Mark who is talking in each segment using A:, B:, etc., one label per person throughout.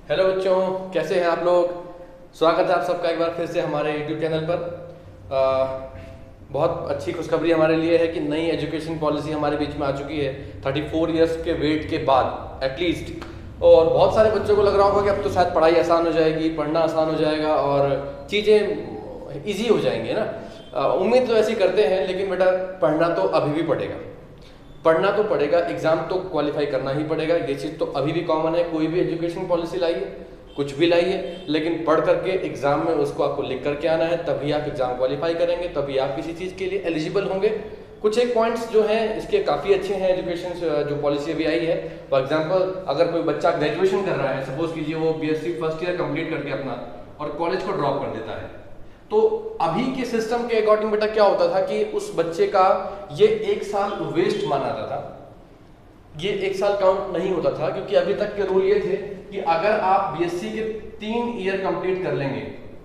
A: Hello बच्चों, कैसे हैं आप लोग। स्वागत है आप सबका एक बार फिर से हमारे यूट्यूब चैनल पर। बहुत अच्छी खुशखबरी हमारे लिए है कि नई एजुकेशन पॉलिसी हमारे बीच में आ चुकी है 34 इयर्स के वेट के बाद एटलीस्ट। और बहुत सारे बच्चों को लग रहा होगा कि अब तो शायद पढ़ाई आसान हो जाएगी, पढ़ना आसान हो जाएगा और चीज़ें ईजी हो जाएंगी ना। उम्मीद तो ऐसी करते हैं, लेकिन बेटा पढ़ना तो अभी भी पड़ेगा, पढ़ना तो पड़ेगा, एग्जाम तो क्वालिफाई करना ही पड़ेगा। ये चीज़ तो अभी भी कॉमन है, कोई भी एजुकेशन पॉलिसी लाइए, कुछ भी लाइए, लेकिन पढ़ करके एग्जाम में उसको आपको लिख करके आना है, तभी आप एग्जाम क्वालिफाई करेंगे, तभी आप किसी चीज़ के लिए एलिजिबल होंगे। कुछ एक पॉइंट्स जो हैं इसके काफ़ी अच्छे हैं एजुकेशन जो पॉलिसी अभी आई है। फॉर एग्जाम्पल, अगर कोई बच्चा ग्रेजुएशन कर रहा है, सपोज कीजिए वो बीएससी फर्स्ट ईयर कंप्लीट करके अपना और कॉलेज को ड्रॉप कर देता है, तो अभी के सिस्टम के अकॉर्डिंग बेटा क्या होता था कि उस बच्चे का ये एक साल वेस्ट माना जाता था, ये एक साल काउंट नहीं होता था, क्योंकि अभी तक के रूल ये थे कि अगर आप बीएससी के 3 ईयर कंप्लीट कर लेंगे,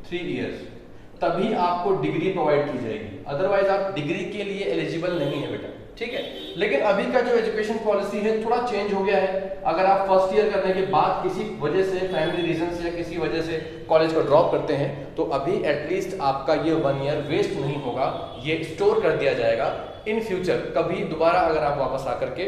A: 3 इयर्स, तभी आपको डिग्री प्रोवाइड की जाएगी, अदरवाइज आप डिग्री के लिए एलिजिबल नहीं है बेटा, ठीक है। लेकिन अभी का जो एजुकेशन पॉलिसी है थोड़ा चेंज हो गया है। अगर आप फर्स्ट ईयर करने के बाद किसी वजह से, फैमिली रीजन से या किसी वजह से कॉलेज को ड्रॉप करते हैं, तो अभी एटलीस्ट आपका ये 1 ईयर वेस्ट नहीं होगा, ये स्टोर कर दिया जाएगा इन फ्यूचर। कभी दोबारा अगर आप वापस आकर के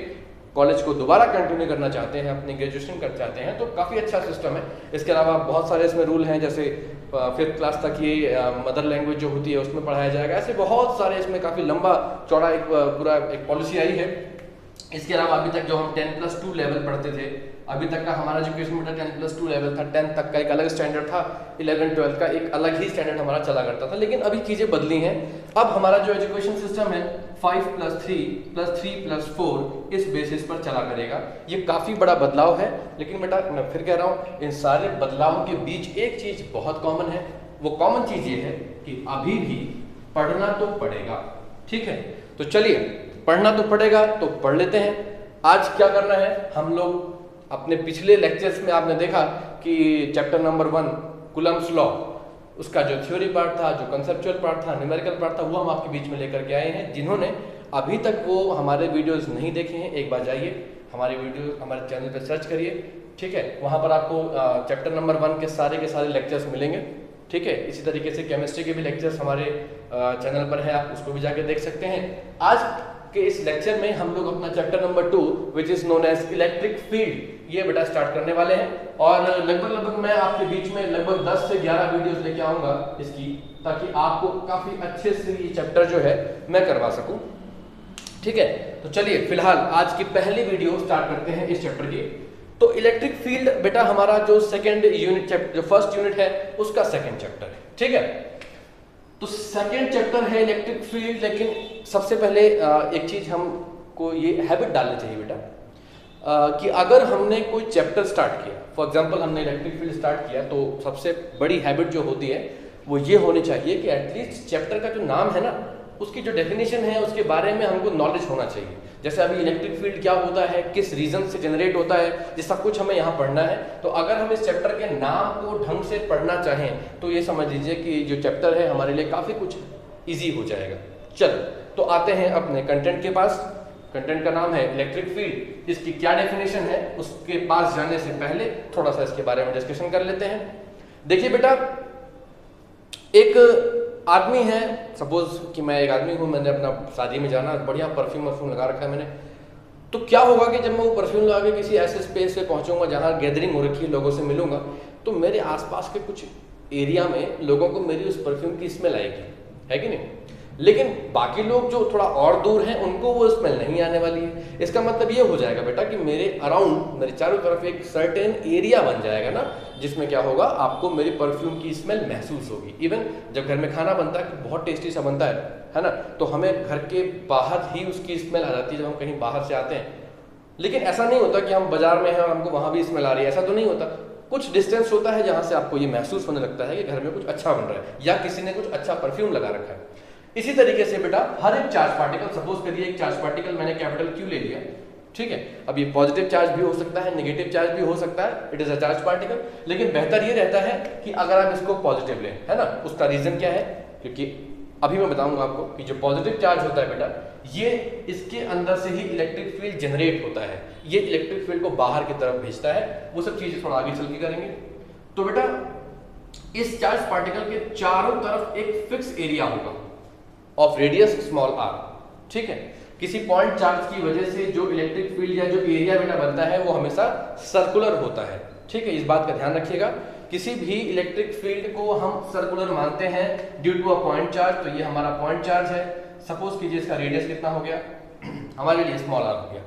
A: कॉलेज को दोबारा कंटिन्यू करना चाहते हैं, अपनी ग्रेजुएशन करना चाहते हैं, तो काफ़ी अच्छा सिस्टम है। इसके अलावा बहुत सारे इसमें रूल हैं, जैसे 5th क्लास तक ये मदर लैंग्वेज जो होती है उसमें पढ़ाया जाएगा। ऐसे बहुत सारे इसमें काफ़ी लंबा चौड़ा एक पूरा एक पॉलिसी आई है। इसके अलावा अभी तक जो हम 10+2 लेवल पढ़ते थे, अभी तक का हमारा एजुकेशन में 10+2 लेवल था, 10 तक का एक अलग स्टैंडर्ड था, 11-12 का एक अलग ही स्टैंडर्ड हमारा चला करता था। लेकिन अभी चीज़ें बदली हैं। अब हमारा जो एजुकेशन सिस्टम है 5+3+3+4 इस बेसिस पर चला करेगा। ये काफ़ी बड़ा बदलाव है, लेकिन बेटा मैं फिर कह रहा हूँ, इन सारे बदलावों के बीच एक चीज़ बहुत कॉमन है। वो कॉमन चीज़ ये है कि अभी भी पढ़ना तो पड़ेगा, ठीक है। तो चलिए, पढ़ना तो पड़ेगा तो पढ़ लेते हैं। आज क्या करना है, हम लोग अपने पिछले लेक्चर्स में आपने देखा कि चैप्टर नंबर 1 कूलम्ब्स लॉ, उसका जो थ्योरी पार्ट था, जो कंसेप्चुअल पार्ट था, न्यूमेरिकल पार्ट था, वो हम आपके बीच में लेकर के आए हैं। जिन्होंने अभी तक वो हमारे वीडियोस नहीं देखे हैं, एक बार जाइए हमारे वीडियो हमारे चैनल पर सर्च करिए, ठीक है। वहाँ पर आपको चैप्टर नंबर 1 के सारे लेक्चर्स मिलेंगे, ठीक है। इसी तरीके से केमिस्ट्री के भी लेक्चर्स हमारे चैनल पर है, आप उसको भी जाके देख सकते हैं। आज के इस लेक्चर में हम लोग अपना chapter number 2 which is known as electric field, ये बेटा स्टार्ट करने वाले हैं। और लगभग मैं आपके बीच में लगभग 10 से 11 वीडियोस लेके आऊंगा इसकी, ताकि आपको काफी अच्छे से ये चैप्टर जो है मैं करवा सकूं, ठीक है। तो चलिए फिलहाल आज की पहली वीडियो स्टार्ट करते हैं इस चैप्टर की। तो इलेक्ट्रिक फील्ड बेटा हमारा जो सेकेंड यूनिट चैप्टर, जो फर्स्ट यूनिट है उसका सेकेंड चैप्टर है, ठीक है। तो सेकेंड चैप्टर है इलेक्ट्रिक फील्ड। लेकिन सबसे पहले एक चीज हमको ये हैबिट डालनी चाहिए बेटा, कि अगर हमने कोई चैप्टर स्टार्ट किया, फॉर एग्जांपल हमने इलेक्ट्रिक फील्ड स्टार्ट किया, तो सबसे बड़ी हैबिट जो होती है वो ये होनी चाहिए कि एटलीस्ट चैप्टर का जो नाम है ना, उसकी जो डेफिनेशन है उसके बारे में हमको नॉलेज होना चाहिए। जैसे अभी इलेक्ट्रिक फील्ड क्या होता है, किस रीजन से जनरेट होता है, ये सब कुछ हमें यहाँ पढ़ना है। तो अगर हम इस चैप्टर के नाम को ढंग से पढ़ना चाहें तो ये समझ लीजिए कि जो चैप्टर है हमारे लिए काफ़ी कुछ ईजी हो जाएगा। चलो, तो आते हैं अपने कंटेंट के पास। कंटेंट का नाम है इलेक्ट्रिक फील्ड। इसकी क्या डेफिनेशन है, उसके पास जाने से पहले थोड़ा सा इसके बारे में डिस्कशन कर लेते हैं। देखिए बेटा, एक आदमी है, सपोज कि मैं एक आदमी हूँ, मैंने अपना शादी में जाना, बढ़िया परफ्यूम लगा रखा है मैंने। तो क्या होगा कि जब मैं वो परफ्यूम लगा के किसी ऐसे स्पेस पे पहुंचूंगा जहाँ गैदरिंग हो रखी है, लोगों से मिलूंगा, तो मेरे आसपास के कुछ एरिया में लोगों को मेरी उस परफ्यूम की स्मेल आएगी, है कि नहीं। लेकिन बाकी लोग जो थोड़ा और दूर हैं उनको वो स्मेल नहीं आने वाली है। इसका मतलब ये हो जाएगा बेटा कि मेरे अराउंड, मेरे चारों तरफ एक सर्टेन एरिया बन जाएगा ना, जिसमें क्या होगा, आपको मेरी परफ्यूम की स्मेल महसूस होगी। इवन जब घर में खाना बनता है, बहुत टेस्टी सा बनता है ना, तो हमें घर के बाहर ही उसकी स्मेल आ जाती है जब हम कहीं बाहर से आते हैं। लेकिन ऐसा नहीं होता कि हम बाजार में हैं और हमको वहाँ भी स्मेल आ रही है, ऐसा तो नहीं होता। कुछ डिस्टेंस होता है जहाँ से आपको ये महसूस होने लगता है कि घर में कुछ अच्छा बन रहा है या किसी ने कुछ अच्छा परफ्यूम लगा रखा है। इसी तरीके से बेटा हर एक चार्ज पार्टिकल, सपोज करिए एक चार्ज पार्टिकल मैंने कैपिटल Q ले लिया, ठीक है। अब ये पॉजिटिव चार्ज भी हो सकता है, नेगेटिव चार्ज भी हो सकता है, it is a charge particle. लेकिन बेहतर ये रहता है कि अगर आप इसको पॉजिटिव लें, है ना। उसका रीजन क्या है, क्योंकि अभी मैं बताऊंगा आपको कि जो पॉजिटिव चार्ज होता है बेटा, ये इसके अंदर से ही इलेक्ट्रिक फील्ड जनरेट होता है, ये इलेक्ट्रिक फील्ड को बाहर की तरफ भेजता है। वो सब चीजें थोड़ा आगे चल के करेंगे। तो बेटा इस चार्ज पार्टिकल के चारों तरफ एक फिक्स एरिया होगा ऑफ रेडियस स्मॉल r, ठीक है। किसी पॉइंट चार्ज की वजह से जो इलेक्ट्रिक फील्ड या जो एरिया बेटा बनता है वो हमेशा सर्कुलर होता है, ठीक है। इस बात का ध्यान रखिएगा, किसी भी इलेक्ट्रिक फील्ड को हम सर्कुलर मानते हैं due to a point charge. तो ये हमारा पॉइंट चार्ज है, सपोज कीजिए इसका रेडियस कितना हो गया, हमारे लिए स्मॉल r हो गया।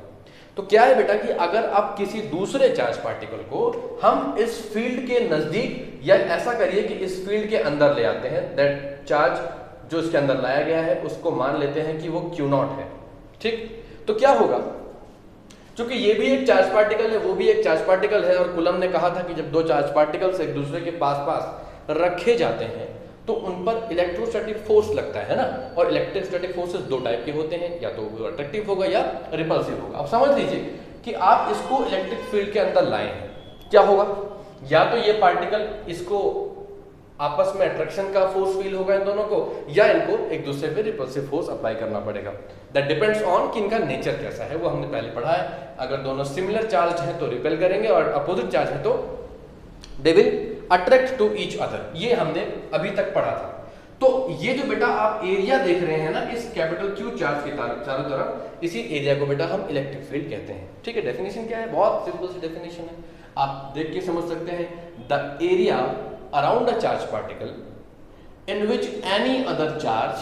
A: तो क्या है बेटा कि अगर आप किसी दूसरे चार्ज पार्टिकल को हम इस फील्ड के नजदीक, या ऐसा करिए कि इस फील्ड के अंदर ले आते हैं, दैट चार्ज जो इसके अंदर लाया गया है उसको मान लेते हैं कि वो Q0 है, ठीक। तो क्या होगा, क्योंकि ये भी एक चार्ज पार्टिकल है, वो भी एक चार्ज पार्टिकल है, और कूलम ने कहा था कि जब दो चार्ज पार्टिकल्स एक दूसरे के पास पास रखे जाते हैं तो उन पर इलेक्ट्रोस्टैटिक फोर्स लगता है ना। और इलेक्ट्रोस्टैटिक फोर्सेस दो टाइप के होते हैं, या तो वो अट्रैक्टिव होगा या रिपल्सिव होगा। अब समझ लीजिए कि आप इसको इलेक्ट्रिक फील्ड के अंदर लाए हैं, क्या होगा, या तो ये पार्टिकल इसको आपस में अट्रैक्शन का फोर्स फील होगा इन दोनों को, या इनको एक दूसरे पे रिपल्सिव फोर्स अप्लाई करना पड़ेगा। दैट डिपेंड्स ऑन कि इनका नेचर कैसा है, वो हमने पहले पढ़ा है। अगर दोनों सिमिलर चार्ज हैं तो रिपेल करेंगे, और अपोजिट चार्ज है तो they will attract to each other, ये हमने अभी तक पढ़ा था। तो ये जो बेटा आप एरिया देख रहे हैं ना इस कैपिटल Q चार्ज के चारों तरफ, इसी एरिया को बेटा हम इलेक्ट्रिक फील्ड कहते हैं, ठीक है। डेफिनेशन क्या है, बहुत सिंपल सी डेफिनेशन है, आप देख के समझ सकते हैं। The area around a charge particle in which any other charge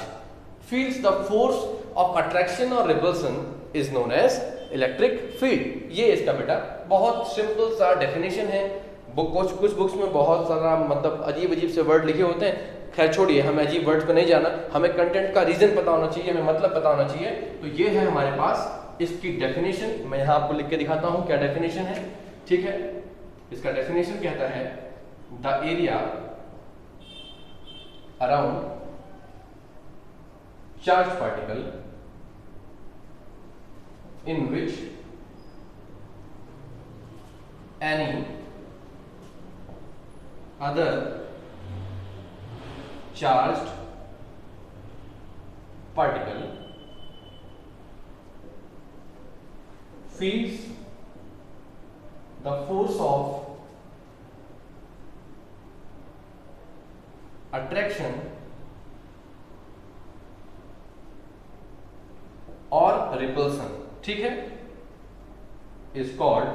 A: feels the force of attraction or repulsion is known as electric field। ये इसका बेटा बहुत सिंपल सा डेफिनेशन है। कुछ बुक्स में बहुत सारा मतलब अजीब अजीब से वर्ड लिखे होते हैं, खैर छोड़िए, हमें अजीब वर्ड्स को नहीं जाना, हमें कंटेंट का रीजन पता होना चाहिए, हमें मतलब पता होना चाहिए। तो ये है हमारे पास इसकी डेफिनेशन, मैं यहाँ आपको लिख के दिखाता हूँ क्या डेफिनेशन है, ठीक है। इसका डेफिनेशन कहता है the area around charged particle in which any other charged particle feels the force of attraction और रिपल्सन, ठीक है, is called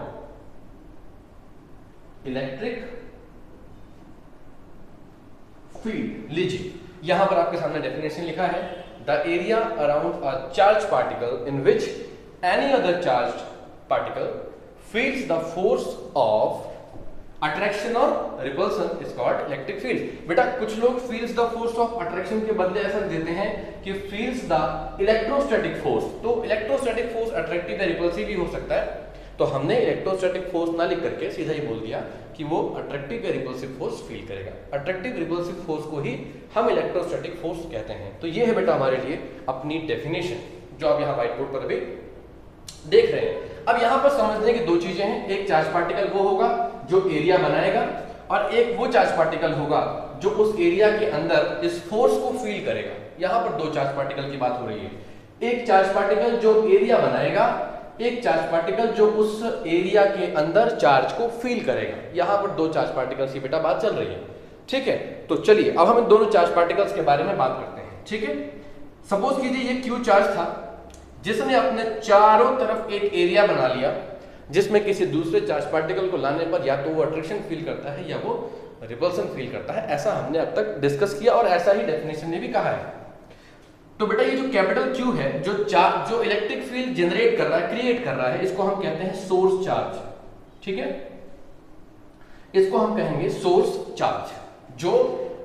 A: इलेक्ट्रिक फील्ड। लीजिए यहां पर आपके सामने डेफिनेशन लिखा है, the area around a charge particle in which any other charge particle feels the force of attraction और repulsion is called electric field. बेटा कुछ लोग feels the force of attraction के बदले ऐसा देते हैं कि फील्स द इलेक्ट्रोस्टैटिक फोर्स। तो इलेक्ट्रोस्टैटिक फोर्स अट्रैक्टिव या रिपल्सिव भी हो सकता है, तो हमने इलेक्ट्रोस्टैटिक फोर्स ना लिख करके सीधा ही बोल दिया कि वो अट्रैक्टिव या रिपल्सिव फोर्स फील करेगा। अट्रैक्टिव रिपल्सिव फोर्स को ही हम इलेक्ट्रोस्टैटिक फोर्स कहते हैं। तो ये है बेटा हमारे लिए अपनी डेफिनेशन, जो आप यहाँ व्हाइट बोर्ड पर अभी देख रहे हैं। अब यहाँ पर समझने की दो चीजें हैं, एक चार्ज पार्टिकल वो होगा जो एरिया बनाएगा, और एक वो चार्ज पार्टिकल होगा जो उस एरिया के अंदर इस फोर्स को फील करेगा। यहाँ पर दो चार्ज पार्टिकल की बात हो रही है, एक चार्ज पार्टिकल जो एरिया बनाएगा, एक चार्ज पार्टिकल जो उस एरिया के अंदर चार्ज को फील करेगा। यहाँ पर दो चार्ज पार्टिकल्स की बेटा बात चल रही है, ठीक है। तो चलिए अब हम इन दोनों चार्ज पार्टिकल्स के बारे में बात करते हैं, ठीक है। सपोज कीजिए ये Q चार्ज था जिसने अपने चारों तरफ एक एरिया बना लिया, जिसमें किसी दूसरे चार्ज पार्टिकल को लाने पर या तो वो अट्रैक्शन फील करता है या वो रिपल्सन फील करता है। ऐसा हमने अब तक डिस्कस किया और ऐसा ही डेफिनेशन ने भी कहा है। तो बेटा ये जो कैपिटल Q है, जो इलेक्ट्रिक फील्ड जनरेट कर रहा है, क्रिएट कर रहा है, इसको हम कहते हैं सोर्स चार्ज, ठीक है। इसको हम कहेंगे सोर्स चार्ज। जो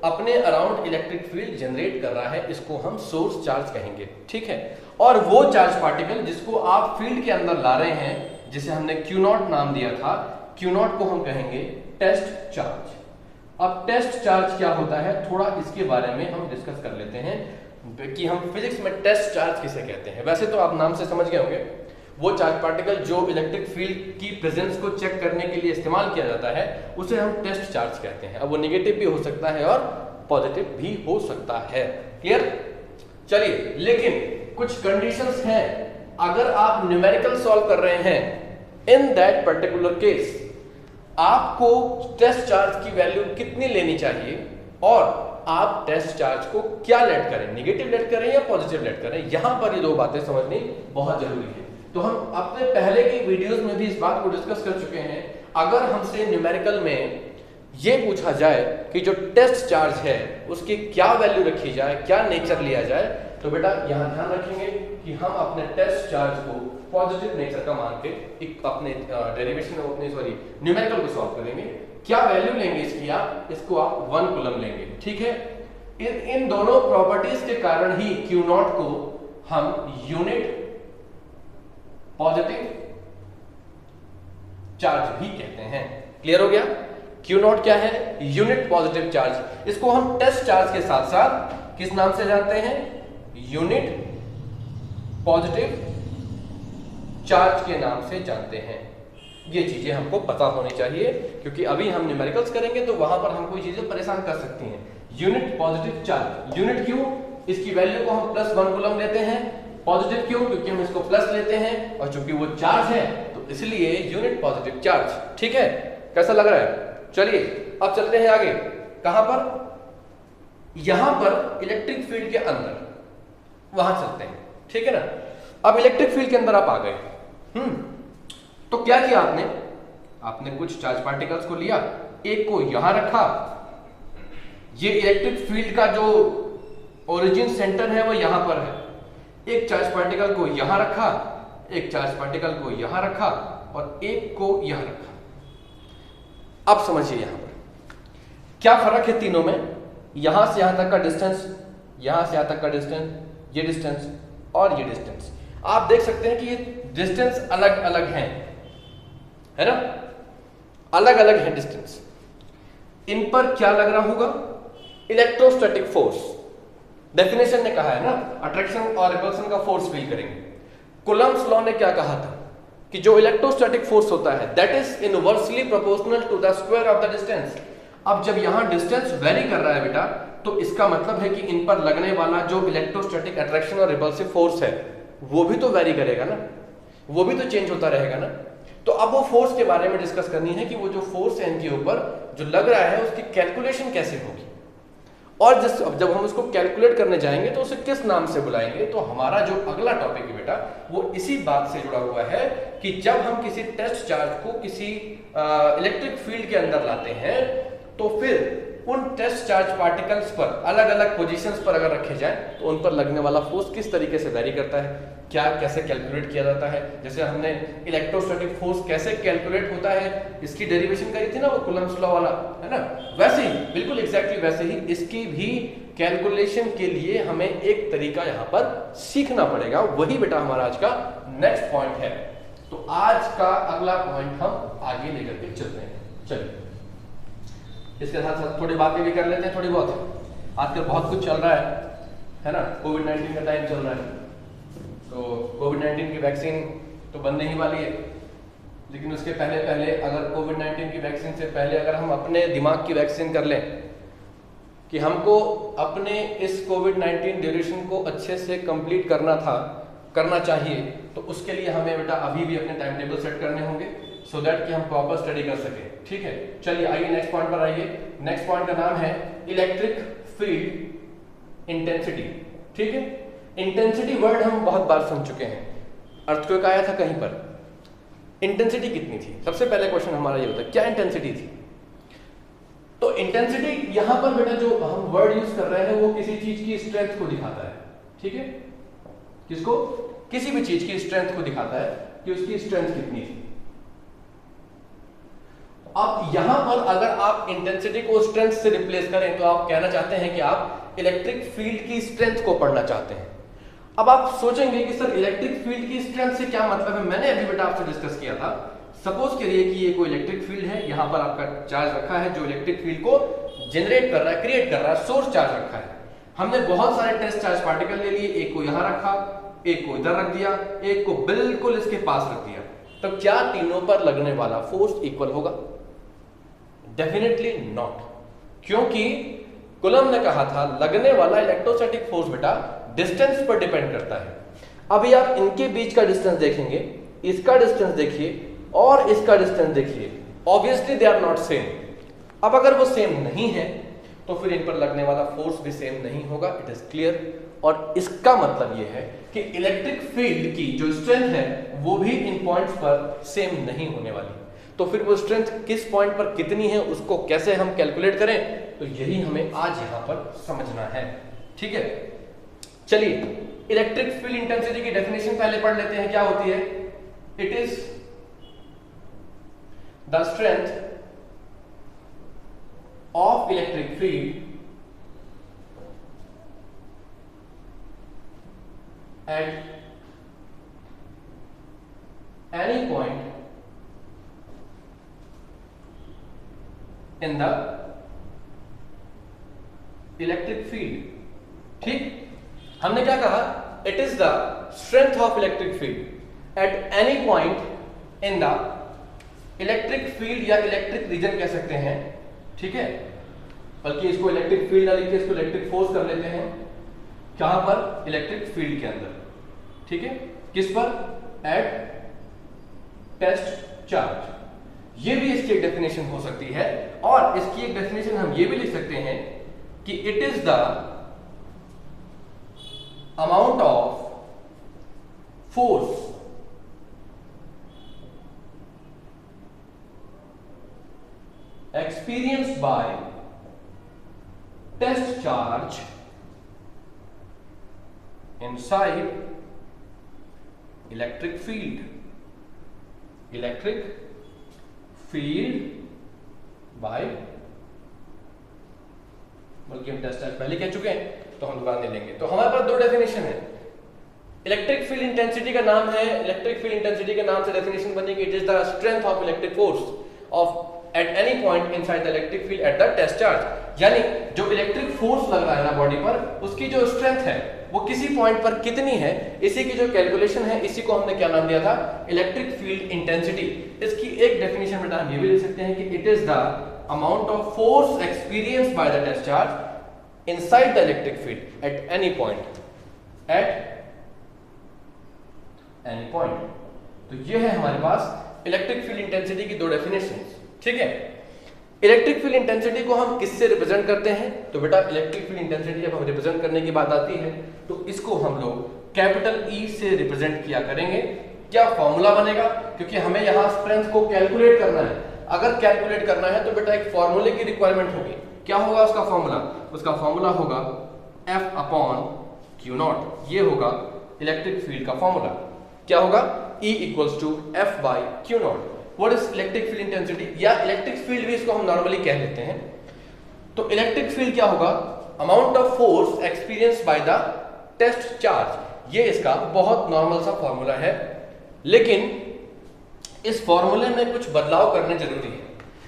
A: अपने अराउंड इलेक्ट्रिक फील्ड जनरेट कर रहा है इसको हम सोर्स चार्ज कहेंगे, ठीक है। और वो चार्ज पार्टिकल जिसको आप फील्ड के अंदर ला रहे हैं, जिसे हमने Q0 नाम दिया था, Q0 को हम कहेंगे टेस्ट चार्ज। अब टेस्ट चार्ज क्या होता है, थोड़ा इसके बारे में हम डिस्कस कर लेते हैं कि हम फिजिक्स में टेस्ट चार्ज किसे कहते हैं। वैसे तो आप नाम से समझ गए होंगे, वो चार्ज पार्टिकल जो इलेक्ट्रिक फील्ड की प्रेजेंस को चेक करने के लिए इस्तेमाल किया जाता है उसे हम टेस्ट चार्ज कहते हैं। अब वो नेगेटिव भी हो सकता है और पॉजिटिव भी हो सकता है, क्लियर। चलिए, लेकिन कुछ कंडीशंस हैं। अगर आप न्यूमेरिकल सॉल्व कर रहे हैं, इन दैट पर्टिकुलर केस आपको टेस्ट चार्ज की वैल्यू कितनी लेनी चाहिए और आप टेस्ट चार्ज को क्या लेट करें, निगेटिव लेट करें या पॉजिटिव लेट करें, यहां पर ये दो बातें समझनी बहुत जरूरी है। तो हम अपने पहले की वीडियोस में भी इस बात को डिस्कस कर चुके हैं। अगर हमसे न्यूमेरिकल में ये पूछा जाए कि जो टेस्ट चार्ज है उसकी क्या वैल्यू रखी जाए, क्या नेचर लिया जाए, तो बेटा यहां ध्यान रखेंगे कि हम अपने टेस्ट चार्ज को पॉजिटिव नेचर का मान के एक अपने डेरिवेशन अपने न्यूमेरिकल को सॉल्व करेंगे। क्या वैल्यू लेंगे इसकी, आप इसको आप 1 कूलम लेंगे, ठीक है। इन दोनों प्रॉपर्टीज के कारण ही Q नॉट को हम यूनिट पॉजिटिव चार्ज भी कहते हैं। क्लियर हो गया? Q नॉट क्या है? Unit positive charge. इसको हम टेस्ट चार्ज के साथ साथ किस नाम से जानते हैं? यूनिट पॉजिटिव चार्ज के नाम से जानते हैं। ये चीजें हमको पता होनी चाहिए, क्योंकि अभी हम न्यूमेरिकल्स करेंगे तो वहां पर हमको ये चीजें परेशान कर सकती हैं। यूनिट पॉजिटिव चार्ज, यूनिट क्यों? इसकी वैल्यू को हम +1 कूलम लेते हैं। पॉजिटिव क्यों? क्योंकि हम इसको प्लस लेते हैं और चूंकि वो चार्ज है तो इसलिए यूनिट पॉजिटिव चार्ज। ठीक है, कैसा लग रहा है? चलिए अब चलते हैं आगे। कहां पर? यहां पर इलेक्ट्रिक फील्ड के अंदर, वहां चलते हैं, ठीक है ना। अब इलेक्ट्रिक फील्ड के अंदर आप आ गए। तो क्या किया आपने? आपने कुछ चार्ज पार्टिकल्स को लिया, एक को यहां रखा। ये इलेक्ट्रिक फील्ड का जो ओरिजिन सेंटर है वो यहां पर है। एक चार्ज पार्टिकल को यहां रखा, एक चार्ज पार्टिकल को यहां रखा और एक को यहां रखा। अब समझिए यहां पर क्या फर्क है तीनों में। यहां से यहां तक का डिस्टेंस, यहां से यहां तक का डिस्टेंस, ये डिस्टेंस और ये डिस्टेंस। आप देख सकते हैं कि ये डिस्टेंस अलग अलग हैं, है ना, अलग अलग है डिस्टेंस। इन पर क्या लग रहा होगा? Electrostatic force. डेफिनेशन ने कहा है ना, अट्रैक्शन और रिपल्शन का फोर्स फील करेंगे। कूलम्ब्स लॉ ने क्या कहा था कि जो इलेक्ट्रोस्टैटिक फोर्स होता है that is inversely proportional to the square of the distance. अब जब यहां डिस्टेंस वेरी कर रहा है बेटा, तो इसका मतलब है कि इन पर लगने वाला जो इलेक्ट्रोस्टैटिक अट्रैक्शन और रिपल्सिव फोर्स है वो भी तो वेरी करेगा ना, वो भी तो चेंज होता रहेगा ना। तो अब वो फोर्स के बारे में डिस्कस करनी है कि वो जो फोर्स है इनके ऊपर जो लग रहा है उसकी कैलकुलेशन कैसे होगी, और जब हम उसको कैलकुलेट करने जाएंगे तो उसे किस नाम से बुलाएंगे। तो हमारा जो अगला टॉपिक है बेटा वो इसी बात से जुड़ा हुआ है कि जब हम किसी टेस्ट चार्ज को किसी इलेक्ट्रिक फील्ड के अंदर लाते हैं तो फिर उन टेस्ट चार्ज पार्टिकल्स पर अलग अलग पोजीशंस पर अगर रखे जाएं तो उन पर लगने वाला फोर्स किस तरीके से वैरी करता है, क्या कैसे कैलकुलेट किया जाता है। जैसे हमने इलेक्ट्रोस्टैटिक फोर्स कैसे कैलकुलेट होता है इसकी डेरिवेशन करी थी ना, वो कूलम्ब्स लॉ वाला, है ना, वैसे ही बिल्कुल एग्जैक्टली वैसे ही इसकी भी कैलकुलेशन के लिए हमें एक तरीका यहाँ पर सीखना पड़ेगा। वही बेटा हमारा आज का नेक्स्ट पॉइंट है। तो आज का अगला पॉइंट हम आगे लेकर के चलते हैं। चलिए इसके साथ साथ थोड़ी बातें भी कर लेते हैं, थोड़ी बहुत। आजकल बहुत कुछ चल रहा है ना, कोविड-19 का टाइम चल रहा है, तो कोविड-19 की वैक्सीन तो बनने ही वाली है। लेकिन उसके पहले अगर कोविड-19 की वैक्सीन से पहले अगर हम अपने दिमाग की वैक्सीन कर लें कि हमको अपने इस कोविड-19 ड्यूरेशन को अच्छे से कंप्लीट करना चाहिए, तो उसके लिए हमें बेटा अभी भी अपने टाइम टेबल सेट करने होंगे सो दैट कि हम प्रॉपर स्टडी कर सकें। ठीक है, चलिए आइए नेक्स्ट पॉइंट पर आइए। नेक्स्ट पॉइंट का नाम है इलेक्ट्रिक फील्ड इंटेंसिटी। ठीक है, इंटेंसिटी वर्ड हम बहुत बार सुन चुके हैं। अर्थक्वेक आया था कहीं पर, इंटेंसिटी कितनी थी? सबसे पहले क्वेश्चन हमारा ये होता है क्या इंटेंसिटी थी। तो इंटेंसिटी यहां पर बेटा जो हम वर्ड यूज कर रहे हैं वो किसी चीज की स्ट्रेंथ को दिखाता है। ठीक है, किसको? किसी भी चीज की स्ट्रेंथ को दिखाता है कि उसकी स्ट्रेंथ कितनी थी। अब यहां पर अगर आप इंटेंसिटी को स्ट्रेंथ से रिप्लेस करें तो आप कहना चाहते हैं कि आप इलेक्ट्रिक फील्ड की स्ट्रेंथ को पढ़ना चाहते हैं। अब आप सोचेंगे कि सर इलेक्ट्रिक फील्ड की स्ट्रेंथ से क्या मतलब है। मैंने अभी बेटा आपसे डिस्कस किया था, सपोज करिए कि ये कोई इलेक्ट्रिक फील्ड है, यहां पर आपका चार्ज रखा है जो इलेक्ट्रिक फील्ड को जनरेट कर रहा है, क्रिएट कर रहा है, सोर्स चार्ज रखा है। हमने बहुत सारे टेस्ट चार्ज पार्टिकल ले लिए, एक को यहां रखा, एक को इधर रख दिया, एक को बिल्कुल इसके पास रख दिया, तो क्या तीनों पर लगने वाला फोर्स इक्वल होगा? डेफिनेटली नॉट, क्योंकि कूलम्ब ने कहा था लगने वाला इलेक्ट्रोस्टैटिक फोर्स बेटा डिस्टेंस पर डिपेंड करता है। अभी आप इनके बीच का डिस्टेंस देखेंगे, इसका डिस्टेंस देखिए और इसका डिस्टेंस देखिए, obviously they are not same. अब अगर वो सेम नहीं है तो फिर इन पर लगने वाला फोर्स भी सेम नहीं होगा, इट इज क्लियर। और इसका मतलब ये है कि इलेक्ट्रिक फील्ड की जो स्ट्रेंथ है वो भी इन पॉइंट्स पर सेम नहीं होने वाली। तो फिर वो स्ट्रेंथ किस पॉइंट पर कितनी है उसको कैसे हम कैलकुलेट करें, तो यही हमें आज यहां पर समझना है। ठीक है, चलिए इलेक्ट्रिक फील्ड इंटेंसिटी की डेफिनेशन पहले पढ़ लेते हैं। क्या होती है? It is the strength of electric field at any point in the electric field। ठीक, हमने क्या कहा? It is the strength of electric field at any point in the electric field या electric region कह सकते हैं। ठीक है, बल्कि इसको इलेक्ट्रिक फील्ड ना लिख के इसको इलेक्ट्रिक फोर्स कर लेते हैं। कहां पर? इलेक्ट्रिक फील्ड के अंदर। ठीक है, किस पर? At test charge. ये भी इसकी एक डेफिनेशन हो सकती है। और इसकी एक डेफिनेशन हम ये भी लिख सकते हैं कि it is the amount of force experienced by test charge inside electric field by, बल्कि हम टेस्ट चार्ज पहले कह चुके हैं तो हम दोबारा नहीं लेंगे। तो हमारे पास दो डेफिनेशन है। इलेक्ट्रिक फील्ड इंटेंसिटी का नाम है, इलेक्ट्रिक फील्ड इंटेंसिटी के नाम से डेफिनेशन बनेगी it is the strength of electric force of at any point inside the electric field at the test charge। यानी जो इलेक्ट्रिक फोर्स लग रहा है ना बॉडी पर, उसकी जो स्ट्रेंथ है वो किसी पॉइंट पर कितनी है, इसी की जो कैलकुलेशन है, इसी को हमने क्या नाम दिया था? Electric field intensity. इसकी एक डेफिनेशन बेटा हम ये भी ले सकते हैं कि it is the amount of force experienced by the test charge inside the electric field at any point. तो ये है हमारे पास इलेक्ट्रिक फील्ड इंटेंसिटी की दो डेफिनेशंस। ठीक है, इलेक्ट्रिक फील्ड इंटेंसिटी को हम किससे रिप्रेजेंट करते हैं? तो बेटा इलेक्ट्रिक फील्ड इंटेंसिटी जब हम रिप्रेजेंट करने की बात आती है तो इसको हम लोग कैपिटल ई से रिप्रेजेंट किया करेंगे। क्या फॉर्मूला बनेगा? क्योंकि हमें यहाँ स्ट्रेंथ को कैलकुलेट करना है। अगर कैलकुलेट करना है तो बेटा एक फॉर्मूले की रिक्वायरमेंट होगी। क्या होगा उसका फॉर्मूला? उसका फॉर्मूला होगा F अपॉन Q नॉट। ये होगा इलेक्ट्रिक फील्ड का फॉर्मूला। क्या होगा? E equals to F by Q nought. What is electric field intensity, या इलेक्ट्रिक फील्ड भी इसको हम नॉर्मली कह लेते हैं। तो इलेक्ट्रिक फील्ड क्या होगा? Amount of force experienced by the test charge. ये इसका बहुत नॉर्मल सा फॉर्मूला है, लेकिन इस फॉर्मूले में कुछ बदलाव करने जरूरी है।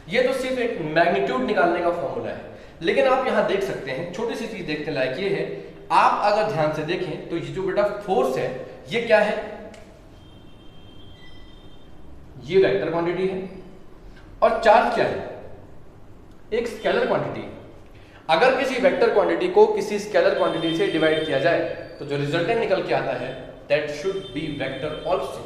A: ये तो सिर्फ एक मैग्नीट्यूड निकालने का फॉर्मूला है, लेकिन आप यहां देख सकते हैं छोटी सी चीज देखने लायक ये है। आप अगर ध्यान से देखें तो ये जो बेटा फोर्स है ये क्या है? ये वेक्टर क्वांटिटी है। और चार्ज क्या है? एक स्केलर क्वांटिटी। अगर किसी वेक्टर क्वांटिटी को किसी स्केलर क्वांटिटी से डिवाइड किया जाए तो जो रिजल्टेंट निकल के आता है that should be vector also.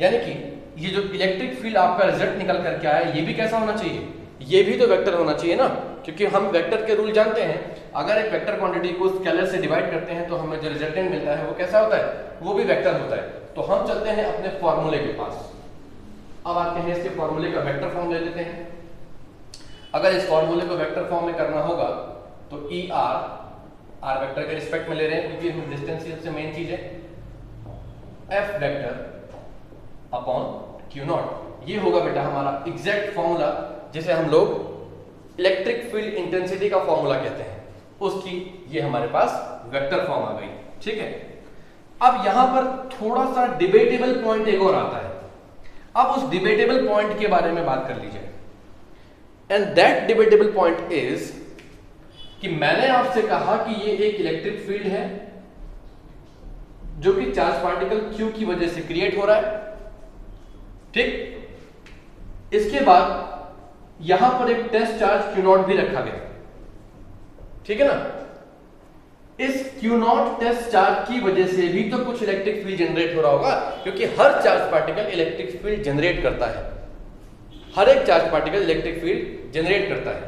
A: यानी कि ये जो इलेक्ट्रिक फील्ड आपका रिजल्ट निकल करके आया ये भी कैसा होना चाहिए? ये भी तो वेक्टर होना चाहिए ना, क्योंकि हम वेक्टर के रूल जानते हैं। अगर एक वेक्टर क्वांटिटी को स्केलर से डिवाइड करते हैं तो हमें जो रिजल्टेंट मिलता है वो कैसा होता है? वो भी वेक्टर होता है। तो हम चलते हैं अपने फॉर्मूले के पास। अब आते हैं इसके फॉर्मूले का वेक्टर फॉर्म ले लेते हैं। अगर इस फॉर्मूले को वेक्टर फॉर्म में करना होगा तो ई आर वेक्टर के रिस्पेक्ट में ले रहे हैं क्योंकि डिस्टेंस सबसे मेन चीज है। F vector upon Q not, ये होगा बेटा हमारा एग्जैक्ट फॉर्मूला जिसे हम लोग इलेक्ट्रिक फील्ड इंटेंसिटी का फॉर्मूला कहते हैं। उसकी ये हमारे पास वेक्टर फॉर्म आ गई। ठीक है, अब यहां पर थोड़ा सा डिबेटेबल पॉइंट एक और आता है। अब उस डिबेटेबल पॉइंट के बारे में बात कर लीजिए। And that debatable point is कि मैंने आपसे कहा कि ये एक इलेक्ट्रिक फील्ड है जो कि चार्ज पार्टिकल Q की वजह से क्रिएट हो रहा है। ठीक, इसके बाद यहां पर एक टेस्ट चार्ज Q नॉट भी रखा गया। ठीक है ना, इस Q नॉट टेस्ट चार्ज की वजह से भी तो कुछ इलेक्ट्रिक फील्ड जनरेट हो रहा होगा, क्योंकि हर charge particle electric field generate करता है, हर एक charge particle electric field generate करता है,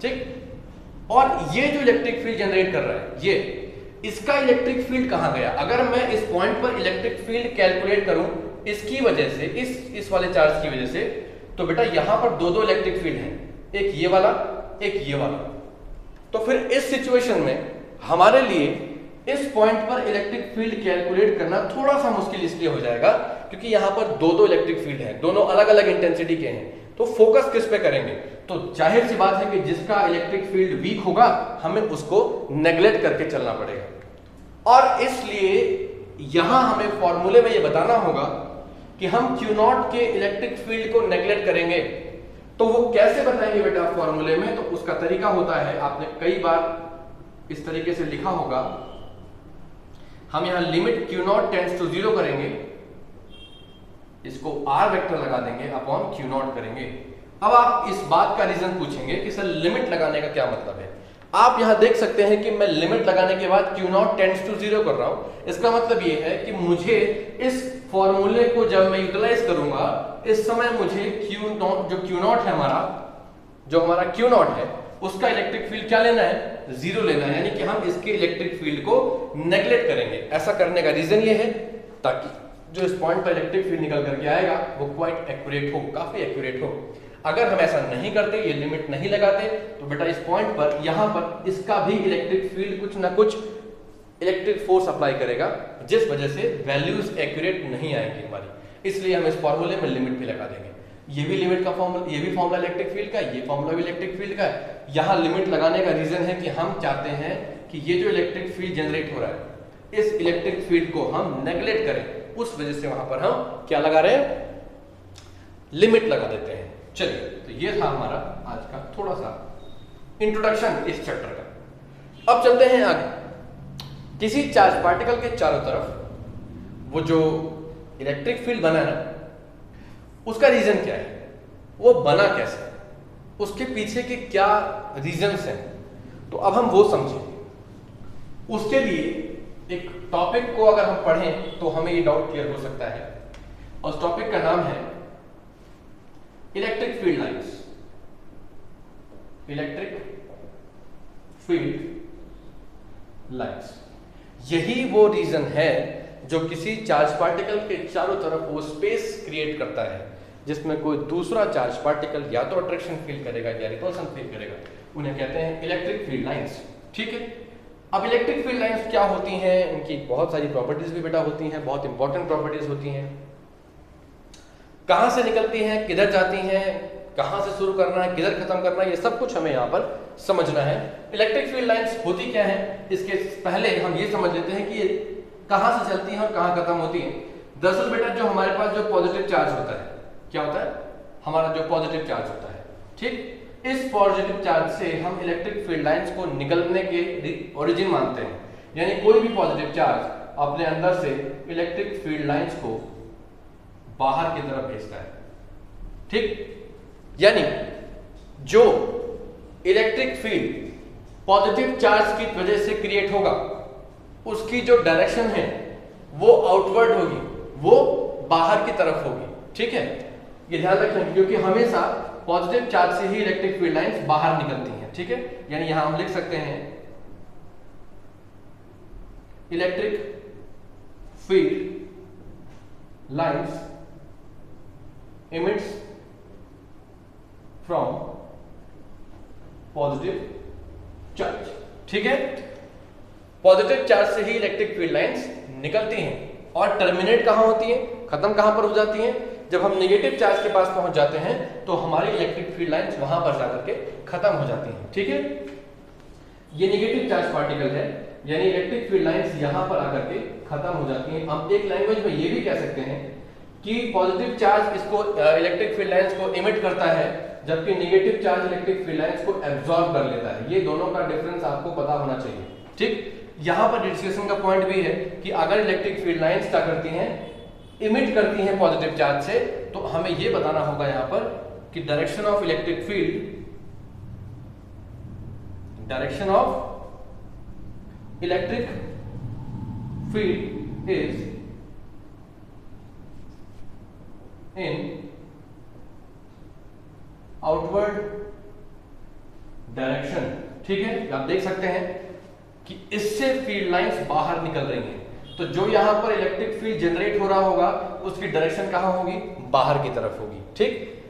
A: ठीक। और ये जो इलेक्ट्रिक फील्ड जनरेट कर रहा है, ये इसका इलेक्ट्रिक फील्ड कहां गया? अगर मैं इस पॉइंट पर इलेक्ट्रिक फील्ड कैलकुलेट करूं इसकी वजह से, इस वाले चार्ज की वजह से, तो बेटा यहां पर दो इलेक्ट्रिक फील्ड हैं, एक ये वाला, एक ये वाला। तो फिर इस सिचुएशन में हमारे लिए इस पॉइंट पर इलेक्ट्रिक फील्ड कैलकुलेट करना थोड़ा सा मुश्किल इसलिए हो जाएगा क्योंकि यहां पर दो इलेक्ट्रिक फील्ड हैं, दोनों अलग अलग इंटेंसिटी के हैं। तो फोकस किस पे करेंगे? तो जाहिर सी बात है कि जिसका इलेक्ट्रिक फील्ड वीक होगा हमें उसको नेग्लेक्ट करके चलना पड़ेगा। और इसलिए यहां हमें फॉर्मूले में ये बताना होगा कि हम Q नॉट के इलेक्ट्रिक फील्ड को नेग्लेक्ट करेंगे। तो वो कैसे बताएंगे बेटा फॉर्मूले में? तो उसका तरीका होता है, आपने कई बार इस तरीके से लिखा होगा, हम यहां limit Q nought tends to 0 करेंगे, इसको R वेक्टर लगा देंगे अपॉन Q नॉट करेंगे। अब आप इस बात का रीजन पूछेंगे कि सर लिमिट लगाने का क्या मतलब है? आप यहां देख सकते हैं कि मैं लिमिट लगाने के बाद Q नॉट टेंड्स टू 0 कर रहा हूं। इसका मतलब ये है कि मुझे इस फॉर्मूले को जब मैं यूटिलाइज करूंगा, इस समय मुझे Q नॉट, जो Q नॉट है हमारा, जो हमारा Q नॉट है, उसका इलेक्ट्रिक फील्ड क्या लेना है? 0 लेना है, यानी कि हम इसके इलेक्ट्रिक फील्ड को नेग्लेक्ट करेंगे। ऐसा करने का रीजन ये है ताकि जो इस पॉइंट पर इलेक्ट्रिक फील्ड निकल करके आएगा वो क्वाइट एक्यूरेट हो, काफी एक्यूरेट हो। अगर हम ऐसा नहीं करते, ये लिमिट नहीं लगाते, तो बेटा इस पॉइंट पर, यहां पर इसका भी इलेक्ट्रिक फील्ड कुछ ना कुछ इलेक्ट्रिक फोर्स अप्लाई करेगा, जिस वजह से वैल्यूज एक्यूरेट नहीं आएंगी हमारी। इसलिए हम इस फॉर्मूले में लिमिट भी लगा देंगे। ये भी लिमिट का फॉर्मूला, ये भी फॉर्मूला इलेक्ट्रिक फील्ड का, ये फॉर्मूला भी इलेक्ट्रिक फील्ड का है। यहां लिमिट लगाने का रीजन है कि हम चाहते हैं कि ये जो इलेक्ट्रिक फील्ड जनरेट हो रहा है, इस इलेक्ट्रिक फील्ड को हम नेग्लेक्ट करें। उस वजह से वहां पर हम क्या लगा रहे हैं? लिमिट लगा देते हैं। चलिए, तो ये था हमारा आज का थोड़ा सा इंट्रोडक्शन इस चैप्टर का। अब चलते हैं आगे। किसी चार्ज पार्टिकल के चारों तरफ वो जो इलेक्ट्रिक फील्ड बना है ना, उसका रीजन क्या है? वो बना कैसे? उसके पीछे के क्या रीजंस हैं? तो अब हम वो समझें। उसके लिए एक टॉपिक को अगर हम पढ़ें तो हमें ये डाउट क्लियर हो सकता है, और उस टॉपिक का नाम है electric field lines. Electric field lines, यही वो रीजन है जो किसी चार्ज पार्टिकल के चारों तरफ वो स्पेस क्रिएट करता है जिसमें कोई दूसरा चार्ज पार्टिकल या तो अट्रैक्शन फील करेगा या रिपल्शन फील करेगा। उन्हें कहते हैं इलेक्ट्रिक फील्ड लाइंस, ठीक है। अब इलेक्ट्रिक फील्ड लाइंस क्या होती हैं? इनकी बहुत सारी प्रॉपर्टीज भी बेटा होती हैं, बहुत इंपॉर्टेंट प्रॉपर्टीज होती हैं। कहां से निकलती हैं, किधर जाती हैं, कहां से शुरू करना है, किधर खत्म करना है, ये सब कुछ हमें यहाँ पर समझना है। इलेक्ट्रिक फील्ड लाइंस होती क्या है, इसके पहले हम ये समझ लेते हैं कि ये कहां से चलती हैं और कहां खत्म होती हैं। दरअसल बेटा जो हमारे पास जो पॉजिटिव चार्ज होता है, क्या होता है? हमारा जो पॉजिटिव चार्ज होता है, ठीक, इस पॉजिटिव चार्ज से हम इलेक्ट्रिक फील्ड लाइंस को निकलने के ओरिजिन मानते हैं। यानी कोई भी पॉजिटिव चार्ज अपने अंदर से इलेक्ट्रिक फील्ड लाइंस को बाहर की तरफ भेजता है, ठीक। यानी जो इलेक्ट्रिक फील्ड पॉजिटिव चार्ज की वजह से क्रिएट होगा, उसकी जो डायरेक्शन है वो आउटवर्ड होगी, वो बाहर की तरफ होगी, ठीक है। ये ध्यान रखें क्योंकि हमेशा पॉजिटिव चार्ज से ही इलेक्ट्रिक फील्ड लाइंस बाहर निकलती हैं, ठीक है। यानी यहां हम लिख सकते हैं electric field lines emits from positive charge, ठीक है। पॉजिटिव चार्ज से ही इलेक्ट्रिक फील्ड लाइंस निकलती हैं और टर्मिनेट कहां होती हैं, खत्म कहां पर हो जाती हैं? जब हम नेगेटिव चार्ज के पास पहुंच जाते हैं तो हमारी इलेक्ट्रिक फील्ड लाइंस वहां पर जाकर के खत्म हो जाती हैं, ठीक है। ये नेगेटिव चार्ज पार्टिकल है, यानी इलेक्ट्रिक फील्ड लाइंस यहां पर आकर के खत्म हो जाती हैं। हम एक लैंग्वेज में ये भी कह सकते हैं कि पॉजिटिव चार्ज इसको इलेक्ट्रिक फील्ड लाइंस को इमिट करता है, जबकि negative charge electric field lines को एब्जॉर्ब कर लेता है। ये दोनों का डिफरेंस आपको पता होना चाहिए, ठीक। यहां पर डिस्कशन का पॉइंट भी है कि अगर इलेक्ट्रिक फील्ड लाइंस क्या करती हैं, इमिट करती हैं पॉजिटिव चार्ज से, तो हमें यह बताना होगा यहां पर कि direction of electric field, direction of electric field is in outward direction. ठीक है, आप देख सकते हैं कि इससे फील्ड लाइंस बाहर निकल रही हैं, तो जो यहां पर इलेक्ट्रिक फील्ड जनरेट हो रहा होगा उसकी डायरेक्शन कहां होगी, बाहर की तरफ होगी। ठीक,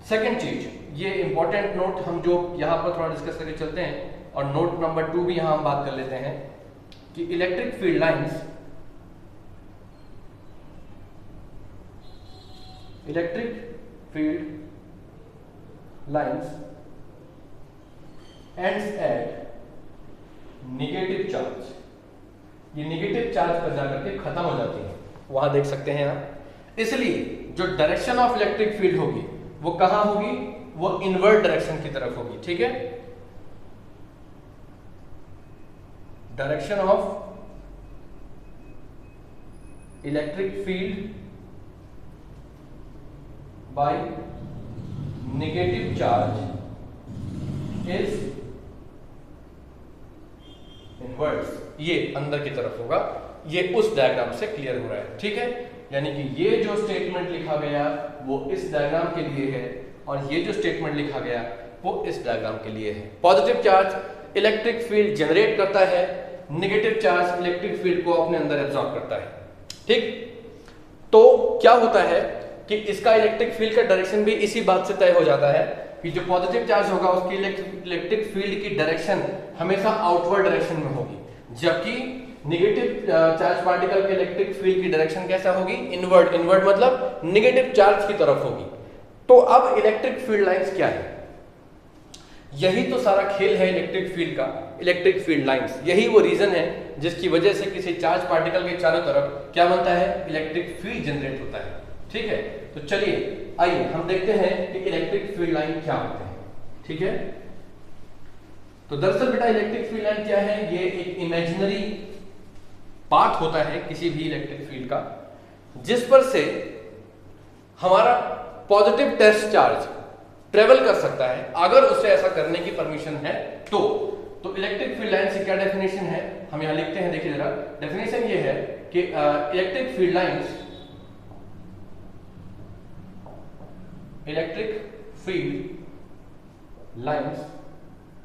A: सेकंड चीज, ये इंपॉर्टेंट नोट हम जो यहां पर थोड़ा डिस्कस करके चलते हैं, और नोट नंबर 2 भी यहां हम बात कर लेते हैं कि electric field lines ends at negative charge, ये नेगेटिव चार्ज पर जाकर के खत्म हो जाती है, वहां देख सकते हैं आप। इसलिए जो डायरेक्शन ऑफ इलेक्ट्रिक फील्ड होगी वो कहां होगी, वो इनवर्ट डायरेक्शन की तरफ होगी। ठीक है, direction of electric field by negative charge is inverse, ये अंदर की तरफ होगा। ये उस डायग्राम से क्लियर हो रहा है। ठीक है, यानी कि ये जो स्टेटमेंट लिखा गया वो इस डायग्राम के लिए है, और ये जो स्टेटमेंट लिखा गया वो इस डायग्राम के लिए है। Positive charge electric field generate करता है, नेगेटिव चार्ज इलेक्ट्रिक फील्ड को अपने अंदर एब्जॉर्ब करता है। ठीक, तो क्या होता है कि इसका इलेक्ट्रिक फील्ड का डायरेक्शन भी इसी बात से तय हो जाता है कि जो पॉजिटिव चार्ज होगा उसकी इलेक्ट्रिक फील्ड की डायरेक्शन हमेशा आउटवर्ड डायरेक्शन में होगी, जबकि नेगेटिव चार्ज पार्टिकल के इलेक्ट्रिक फील्ड की डायरेक्शन कैसा होगी, इनवर्ट। इनवर्ट मतलब नेगेटिव चार्ज की तरफ होगी। तो अब इलेक्ट्रिक फील्ड लाइंस क्या है, यही तो सारा खेल है इलेक्ट्रिक फील्ड का। इलेक्ट्रिक फील्ड लाइंस, यही वो रीजन है जिसकी वजह से किसी चार्ज पार्टिकल के चारों तरफ क्या बनता है, इलेक्ट्रिक फील्ड जनरेट होता है। ठीक है, तो चलिए आइए हम देखते हैं कि इलेक्ट्रिक फील्ड लाइन क्या होते हैं। ठीक है, तो दरअसल बेटा इलेक्ट्रिक फील्ड लाइन क्या है, ये एक इमेजिनरी पाथ होता है किसी भी इलेक्ट्रिक फील्ड का, जिस पर से हमारा पॉजिटिव टेस्ट चार्ज ट्रेवल कर सकता है, अगर उसे ऐसा करने की परमिशन है तो इलेक्ट्रिक फील्ड लाइन से क्या डेफिनेशन है, हम यहां लिखते हैं। देखिए जरा, डेफिनेशन ये है कि electric field lines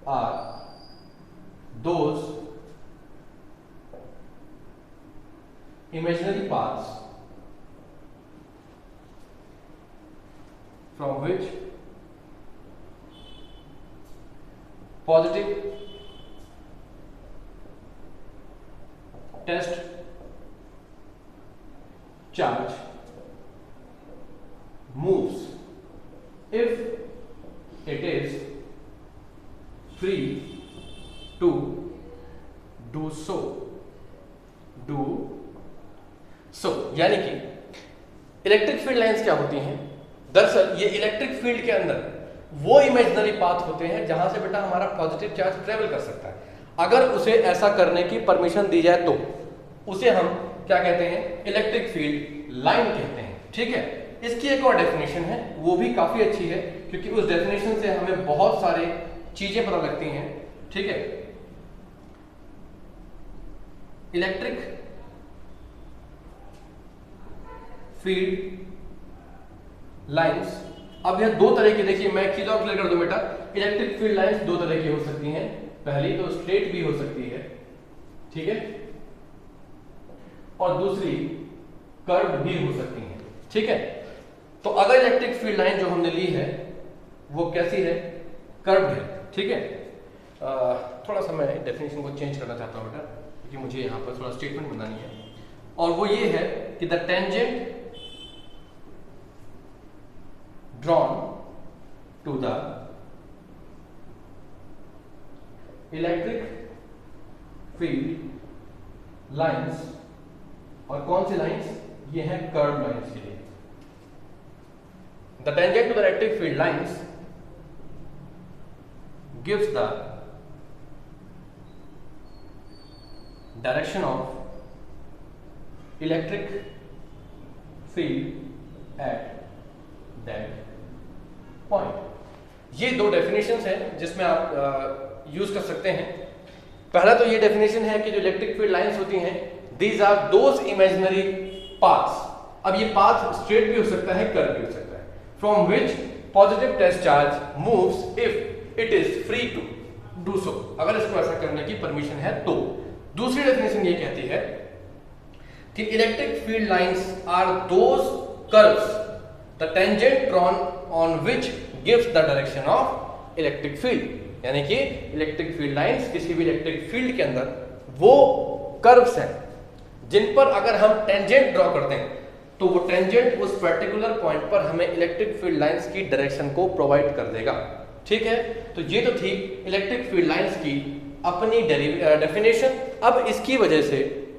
A: are those imaginary paths from which positive test charge moves if it is free to do so। यानी कि इलेक्ट्रिक फील्ड लाइंस क्या होती हैं, दरअसल ये इलेक्ट्रिक फील्ड के अंदर वो इमेजिनरी पाथ होते हैं जहां से बेटा हमारा पॉजिटिव चार्ज ट्रेवल कर सकता है। अगर उसे ऐसा करने की परमिशन दी जाए तो उसे हम क्या कहते हैं, इलेक्ट्रिक फील्ड लाइन कहते हैं। ठीक है, इसकी एक और डेफिनेशन है, वो भी काफी अच्छी है क्योंकि उस डेफिनेशन से हमें बहुत सारे चीजें पता लगती हैं। ठीक है, इलेक्ट्रिक फील्ड लाइंस, अब यह दो तरह की, देखिए मैं एक चीज और क्लियर कर दूं बेटा, इलेक्ट्रिक फील्ड लाइंस दो तरह की हो सकती हैं। पहली तो स्ट्रेट भी हो सकती है, ठीक है, और दूसरी कर्व भी हो सकती है। ठीक है, तो अगर इलेक्ट्रिक फील्ड लाइन जो हमने ली है वो कैसी है, कर्व है। ठीक है, थोड़ा सा मैं डेफिनेशन को चेंज करना चाहता हूं बेटा क्योंकि मुझे यहां पर थोड़ा स्टेटमेंट बनानी है, और वो ये है कि the tangent drawn to the electric field lines, और कौन सी लाइंस, ये है कर्व लाइंस के लिए। The tangent to the electric field lines gives the direction of electric field at that point. ये दो डेफिनेशंस हैं जिसमें आप यूज कर सकते हैं पहला तो ये डेफिनेशन है कि जो इलेक्ट्रिक फील्ड लाइंस होती हैं, these are those imaginary paths. अब ये पाथ स्ट्रेट भी हो सकता है, कर्व भी हो सकता है, from which positive test charge moves if it is free to do so, अगर इसको ऐसा करने की परमिशन है तो। दूसरी डेफिनेशन ये कहती है कि electric field lines are those curves the tangent drawn on which gives the direction of electric field. यानी कि इलेक्ट्रिक फील्ड लाइंस किसी भी इलेक्ट्रिक फील्ड के अंदर वो कर्व्स हैं जिन पर अगर हम टेंजेंट ड्रॉ करते हैं तो वो टेंजेंट उस पर्टिकुलर पॉइंट पर हमें इलेक्ट्रिक फील्ड लाइंस की डायरेक्शन को प्रोवाइड कर देगा। ठीक है, तो ये तो थी इलेक्ट्रिक फील्ड लाइंस की अपनी डेफिनेशन। अब इसकी वजह से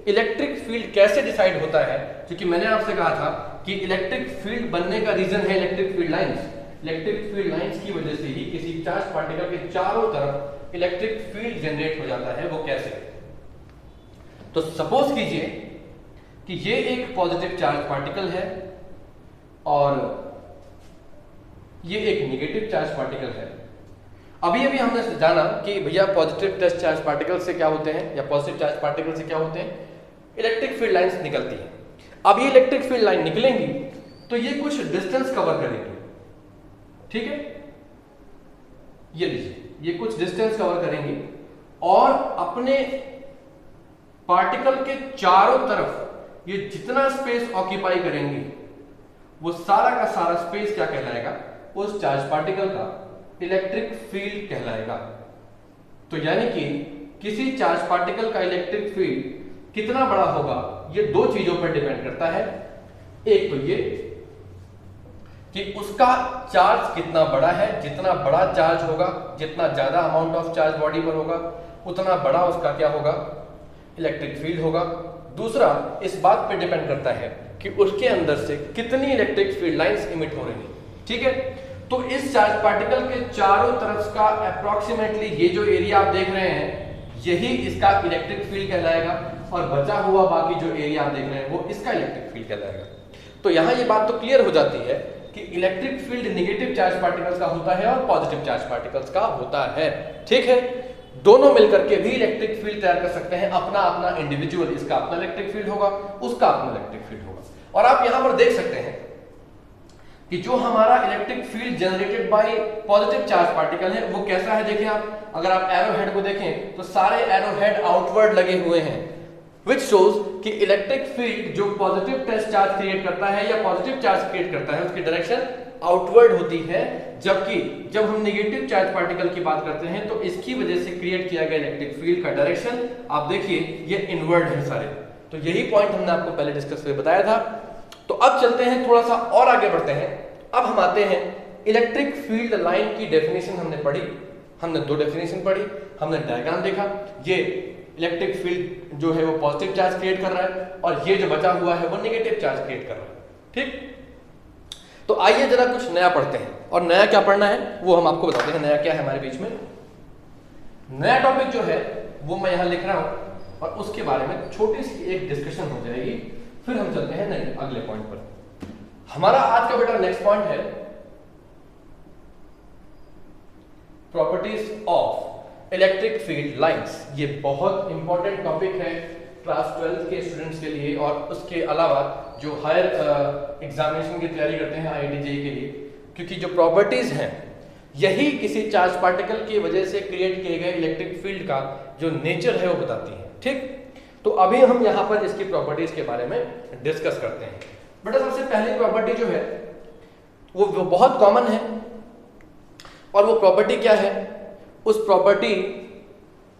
A: इलेक्ट्रिक फील्ड कैसे डिसाइड होता है, क्योंकि मैंने आपसे कहा था कि इलेक्ट्रिक फील्ड बनने का रीजन है electric field lines. Electric field lines की वजह से ही किसी चार्ज पार्टिकल के चारों तरफ इलेक्ट्रिक फील्ड जनरेट हो जाता है। वो कैसे? तो सपोज कीजिए कि ये एक पॉजिटिव चार्ज पार्टिकल है और ये एक नेगेटिव चार्ज पार्टिकल है। अभी अभी हमने जाना कि भैया पॉजिटिव टेस्ट चार्ज पार्टिकल से क्या होते हैं या पॉजिटिव चार्ज पार्टिकल से क्या होते हैं, इलेक्ट्रिक फील्ड लाइंस निकलती हैं। अब ये इलेक्ट्रिक फील्ड लाइन निकलेंगी तो ये कुछ डिस्टेंस कवर करेंगे। ठीक है, ये लीजिए, ये कुछ डिस्टेंस कवर करेंगी और अपने पार्टिकल के चारों तरफ ये जितना स्पेस ऑक्यूपाई करेंगी वो सारा का सारा स्पेस क्या कहलाएगा? उस चार्ज पार्टिकल का इलेक्ट्रिक फील्ड कहलाएगा। तो यानी कि किसी चार्ज पार्टिकल का इलेक्ट्रिक फील्ड कितना बड़ा होगा ये दो चीजों पर डिपेंड करता है। एक तो ये कि उसका चार्ज कितना बड़ा है, जितना बड़ा चार्ज होगा, जितना ज्यादा अमाउंट ऑफ चार्ज बॉडी पर होगा उतना बड़ा उसका क्या होगा? इलेक्ट्रिक फील्ड होगा। दूसरा इस बात पे डिपेंड करता है कि उसके अंदर से कितनी इलेक्ट्रिक फील्ड लाइंस इमिट हो रही है। ठीक है, तो इस चार्ज पार्टिकल के चारों तरफ का अप्रोक्सीमेटली ये जो एरिया आप देख रहे हैं यही इसका इलेक्ट्रिक फील्ड कहलाएगा और बचा हुआ बाकी जो एरिया आप देख रहे हैं वो इसका इलेक्ट्रिक फील्ड कहलाएगा। तो यहां ये बात तो क्लियर हो जाती है कि electric field negative charge particles का होता है और पॉजिटिव चार्ज पार्टिकल्स का होता है। ठीक है, दोनों मिलकर के भी इलेक्ट्रिक फील्ड तैयार कर सकते हैं, अपना अपना इंडिविजुअल, इसका अपना इलेक्ट्रिक फील्ड होगा, उसका अपना इलेक्ट्रिक फील्ड होगा। और आप यहां पर देख सकते हैं कि जो हमारा electric field generated by positive charge particle है वो कैसा है। देखिए आप, अगर आप एरो हेड को देखें तो सारे एरो हेड आउटवर्ड लगे हुए हैं, विच शोज कि इलेक्ट्रिक फील्ड जो पॉजिटिव टेस्ट चार्ज क्रिएट करता है या पॉजिटिव चार्ज क्रिएट करता है उसकी डायरेक्शन आउटवर्ड होती है। जबकि जब हम नेगेटिव चार्ज पार्टिकल की बात करते हैं तो इसकी वजह से क्रिएट किया गया इलेक्ट्रिक फील्ड का डायरेक्शन आप देखिए ये इनवर्ड है सारे। तो यही पॉइंट हमने आपको पहले डिस्कस करके बताया था। तो अब चलते हैं, थोड़ा सा और आगे बढ़ते हैं। अब हम आते हैं इलेक्ट्रिक फील्ड लाइन की डेफिनेशन हमने पढ़ी, हमने दो डेफिनेशन पढ़ी, हमने डायग्राम देखा। ये इलेक्ट्रिक फील्ड जो है वो पॉजिटिव चार्ज क्रिएट कर रहा है और ये जो बचा हुआ है वो नेगेटिव चार्ज क्रिएट कर रहा है। ठीक, तो आइए जरा कुछ नया पढ़ते हैं। और नया क्या पढ़ना है वो हम आपको बताते हैं। नया क्या है हमारे बीच में? नया टॉपिक जो है वो मैं यहां लिख रहा हूं और उसके बारे में छोटी सी एक डिस्कशन हो जाएगी, फिर हम चलते हैं नए अगले पॉइंट पर। हमारा आज का बेटा नेक्स्ट पॉइंट है properties of electric field lines. ये बहुत इंपॉर्टेंट टॉपिक है क्लास 12 के स्टूडेंट्स के लिए और उसके अलावा जो हायर एग्जामिनेशन की तैयारी करते हैं IIT JEE के लिए, क्योंकि जो प्रॉपर्टीज हैं यही किसी चार्ज पार्टिकल की वजह से क्रिएट किए गए इलेक्ट्रिक फील्ड का जो नेचर है वो बताती है। ठीक, तो अभी हम यहाँ पर इसकी प्रॉपर्टीज के बारे में डिस्कस करते हैं। बेटा सबसे पहली प्रॉपर्टी जो है वो बहुत कॉमन है और वो प्रॉपर्टी क्या है, उस प्रॉपर्टी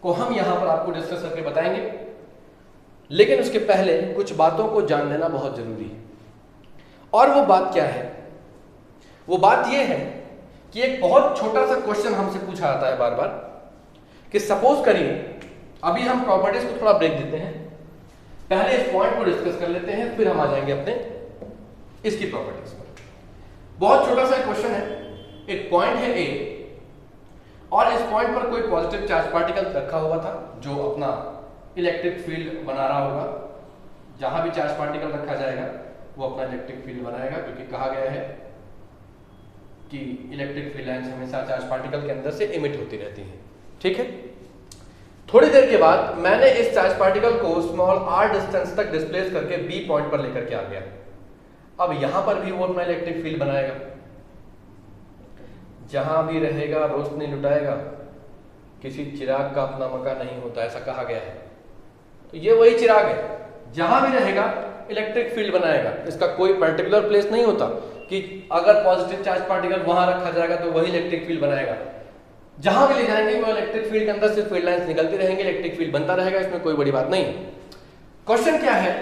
A: को हम यहां पर आपको डिस्कस करके बताएंगे। लेकिन उसके पहले कुछ बातों को जान लेना बहुत जरूरी है। और वो बात क्या है? वो बात ये है कि एक बहुत छोटा सा क्वेश्चन हमसे पूछा जाता है बार बार कि सपोज करिए, अभी हम प्रॉपर्टीज को थोड़ा ब्रेक देते हैं, पहले इस पॉइंट को डिस्कस कर लेते हैं, फिर हम आ जाएंगे अपने इसकी प्रॉपर्टीज पर। बहुत छोटा सा क्वेश्चन है, एक पॉइंट है A और इस पॉइंट पर कोई पॉजिटिव चार्ज पार्टिकल रखा हुआ था जो अपना इलेक्ट्रिक फील्ड बना रहा होगा। जहां भी चार्ज पार्टिकल रखा जाएगा वो अपना इलेक्ट्रिक फील्ड बनाएगा, क्योंकि कहा गया है कि इलेक्ट्रिक फील्ड लाइंस हमेशा चार्ज पार्टिकल के अंदर से इमिट होती रहती है। ठीक है, थोड़ी देर के बाद मैंने इस चार्ज पार्टिकल को स्मॉल r डिस्टेंस तक डिस्प्लेस करके B पॉइंट पर लेकर के आ गया। अब यहां पर भी वो अपना इलेक्ट्रिक फील्ड बनाएगा, जहां भी रहेगा रोशनी लुटाएगा, किसी चिराग का अपना मका नहीं होता, ऐसा कहा गया है। तो ये वही चिराग है, जहां भी रहेगा इलेक्ट्रिक फील्ड बनाएगा। इसका कोई पर्टिकुलर प्लेस नहीं होता कि अगर पॉजिटिव चार्ज पार्टिकल वहां रखा जाएगा तो वही इलेक्ट्रिक फील्ड बनाएगा। जहां भी ले जाएंगे वो इलेक्ट्रिक फील्ड के अंदर से फील्ड लाइंस निकलती रहेंगी, इलेक्ट्रिक फील्ड बनता रहेगा, इसमें कोई बड़ी बात नहीं। क्वेश्चन क्या है,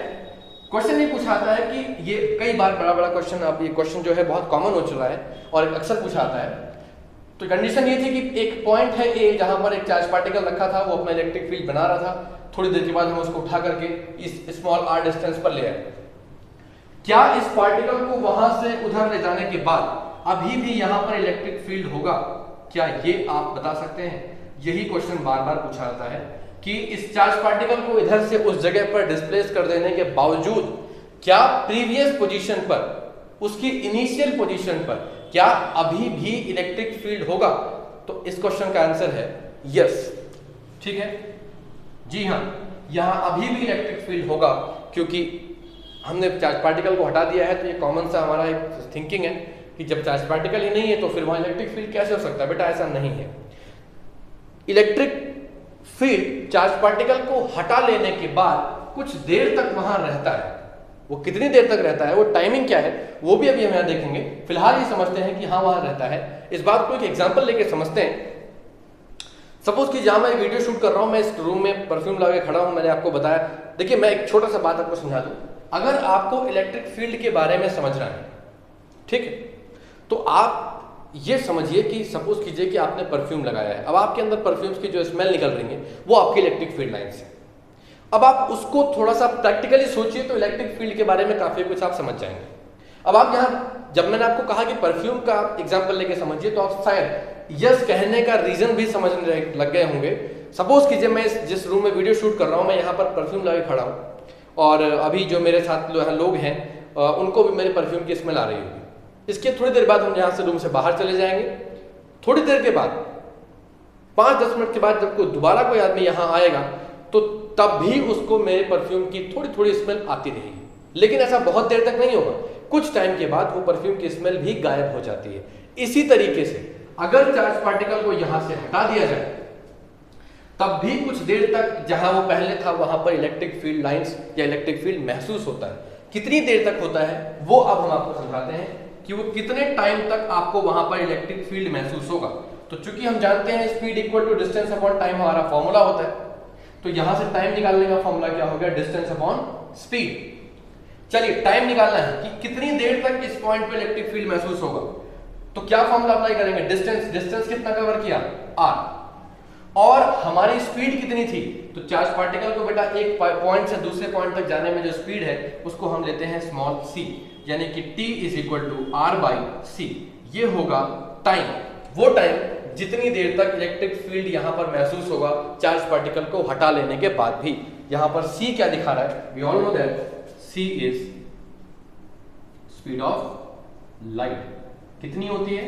A: क्वेश्चन ये पूछाता है कि ये कई बार बड़ा क्वेश्चन, अब ये क्वेश्चन जो है बहुत कॉमन हो चुका है और अक्सर पूछाता है। तो कंडीशन ये थी कि एक पॉइंट है ए, जहां पर एक चार्ज पार्टिकल रखा था, वो अपना इलेक्ट्रिक फील्ड बना रहा था। थोड़ी देर के बाद हम उसको उठा करके इस स्मॉल r डिस्टेंस पर ले आए। क्या इस पार्टिकल को वहां से उधर ले जाने के बाद अभी भी यहां पर इलेक्ट्रिक फील्ड होगा? क्या ये आप बता सकते हैं? यही क्वेश्चन बार बार पूछा जाता है कि इस चार्ज पार्टिकल को इधर से उस जगह पर डिस्प्लेस कर देने के बावजूद क्या प्रीवियस पोजीशन पर, उसकी इनिशियल पोजीशन पर क्या अभी भी इलेक्ट्रिक फील्ड होगा? तो इस क्वेश्चन का आंसर है यस। ठीक है, जी हाँ, यहां अभी भी इलेक्ट्रिक फील्ड होगा, क्योंकि हमने चार्ज पार्टिकल को हटा दिया है। तो ये कॉमन सा हमारा एक थिंकिंग है कि जब चार्ज पार्टिकल ही नहीं है तो फिर वहां इलेक्ट्रिक फील्ड कैसे हो सकता है? बेटा ऐसा नहीं है। इलेक्ट्रिक फील्ड चार्ज पार्टिकल को हटा लेने के बाद कुछ देर तक वहां रहता है। वो कितनी देर तक रहता है, वो टाइमिंग क्या है, वो भी अभी हम यहां देखेंगे। फिलहाल ये समझते हैं कि हाँ वहां रहता है। इस बात को एक एग्जाम्पल लेके समझते हैं। सपोज कि जहां मैं वीडियो शूट कर रहा हूं, मैं इस रूम में परफ्यूम लगा के खड़ा हूं, मैंने आपको बताया। देखिए मैं एक छोटा सा बात आपको समझा दूं। अगर आपको इलेक्ट्रिक फील्ड के बारे में समझना है, ठीक है, तो आप ये समझिए कि सपोज कीजिए कि आपने परफ्यूम लगाया है। अब आपके अंदर परफ्यूम्स की जो स्मेल निकल रही है वो आपकी इलेक्ट्रिक फील्ड लाइन से। अब आप उसको थोड़ा सा प्रैक्टिकली सोचिए तो इलेक्ट्रिक फील्ड के बारे में काफी कुछ आप समझ जाएंगे। अब आप यहाँ, जब मैंने आपको कहा कि परफ्यूम का एग्जाम्पल लेके समझिए, तो आप शायद यस कहने का रीजन भी समझने लग गए होंगे। सपोज कीजिए मैं जिस रूम में वीडियो शूट कर रहा हूँ, मैं यहाँ पर परफ्यूम लगा खड़ा हूँ और अभी जो मेरे साथ लोग हैं उनको भी मेरे परफ्यूम की स्मेल आ रही होगी। इसके थोड़ी देर बाद हम यहाँ से रूम से बाहर चले जाएंगे। थोड़ी देर के बाद 5-10 मिनट के बाद जब दोबारा कोई आदमी यहाँ आएगा तो तब भी उसको मेरे परफ्यूम की थोड़ी थोड़ी स्मेल आती रहेगी। लेकिन ऐसा बहुत देर तक नहीं होगा, कुछ टाइम के बाद वो परफ्यूम की स्मेल भी गायब हो जाती है। इसी तरीके से अगर चार्ज पार्टिकल को यहां से हटा दिया जाए तब भी कुछ देर तक जहां वो पहले था वहां पर इलेक्ट्रिक फील्ड लाइंस या इलेक्ट्रिक फील्ड महसूस होता है। कितनी देर तक होता है वो अब हम आपको समझाते हैं कि वो कितने टाइम तक आपको वहां पर इलेक्ट्रिक फील्ड महसूस होगा। तो चूंकि हम जानते हैं speed equal to distance upon time हमारा फॉर्मूला होता है, तो यहां से टाइम निकालने का फॉर्मूला क्या हो गया? Distance upon speed. चलिए टाइम निकालना है कि कितनी देर तक इस पॉइंट पे इलेक्ट्रिक फील्ड महसूस होगा। तो क्या फॉर्मूला अप्लाई करेंगे? डिस्टेंस कितना कवर किया? r। और हमारी स्पीड कितनी थी? तो चार्ज पार्टिकल को बेटा एक पॉइंट से दूसरे पॉइंट तक जाने में जो स्पीड है उसको हम लेते हैं स्मॉल c, यानी कि t is equal to r/c। ये होगा टाइम, वो टाइम जितनी देर तक इलेक्ट्रिक फील्ड यहां पर महसूस होगा चार्ज पार्टिकल को हटा लेने के बाद भी। यहां पर c क्या दिखा रहा है? We all know that c is speed of light. कितनी होती है?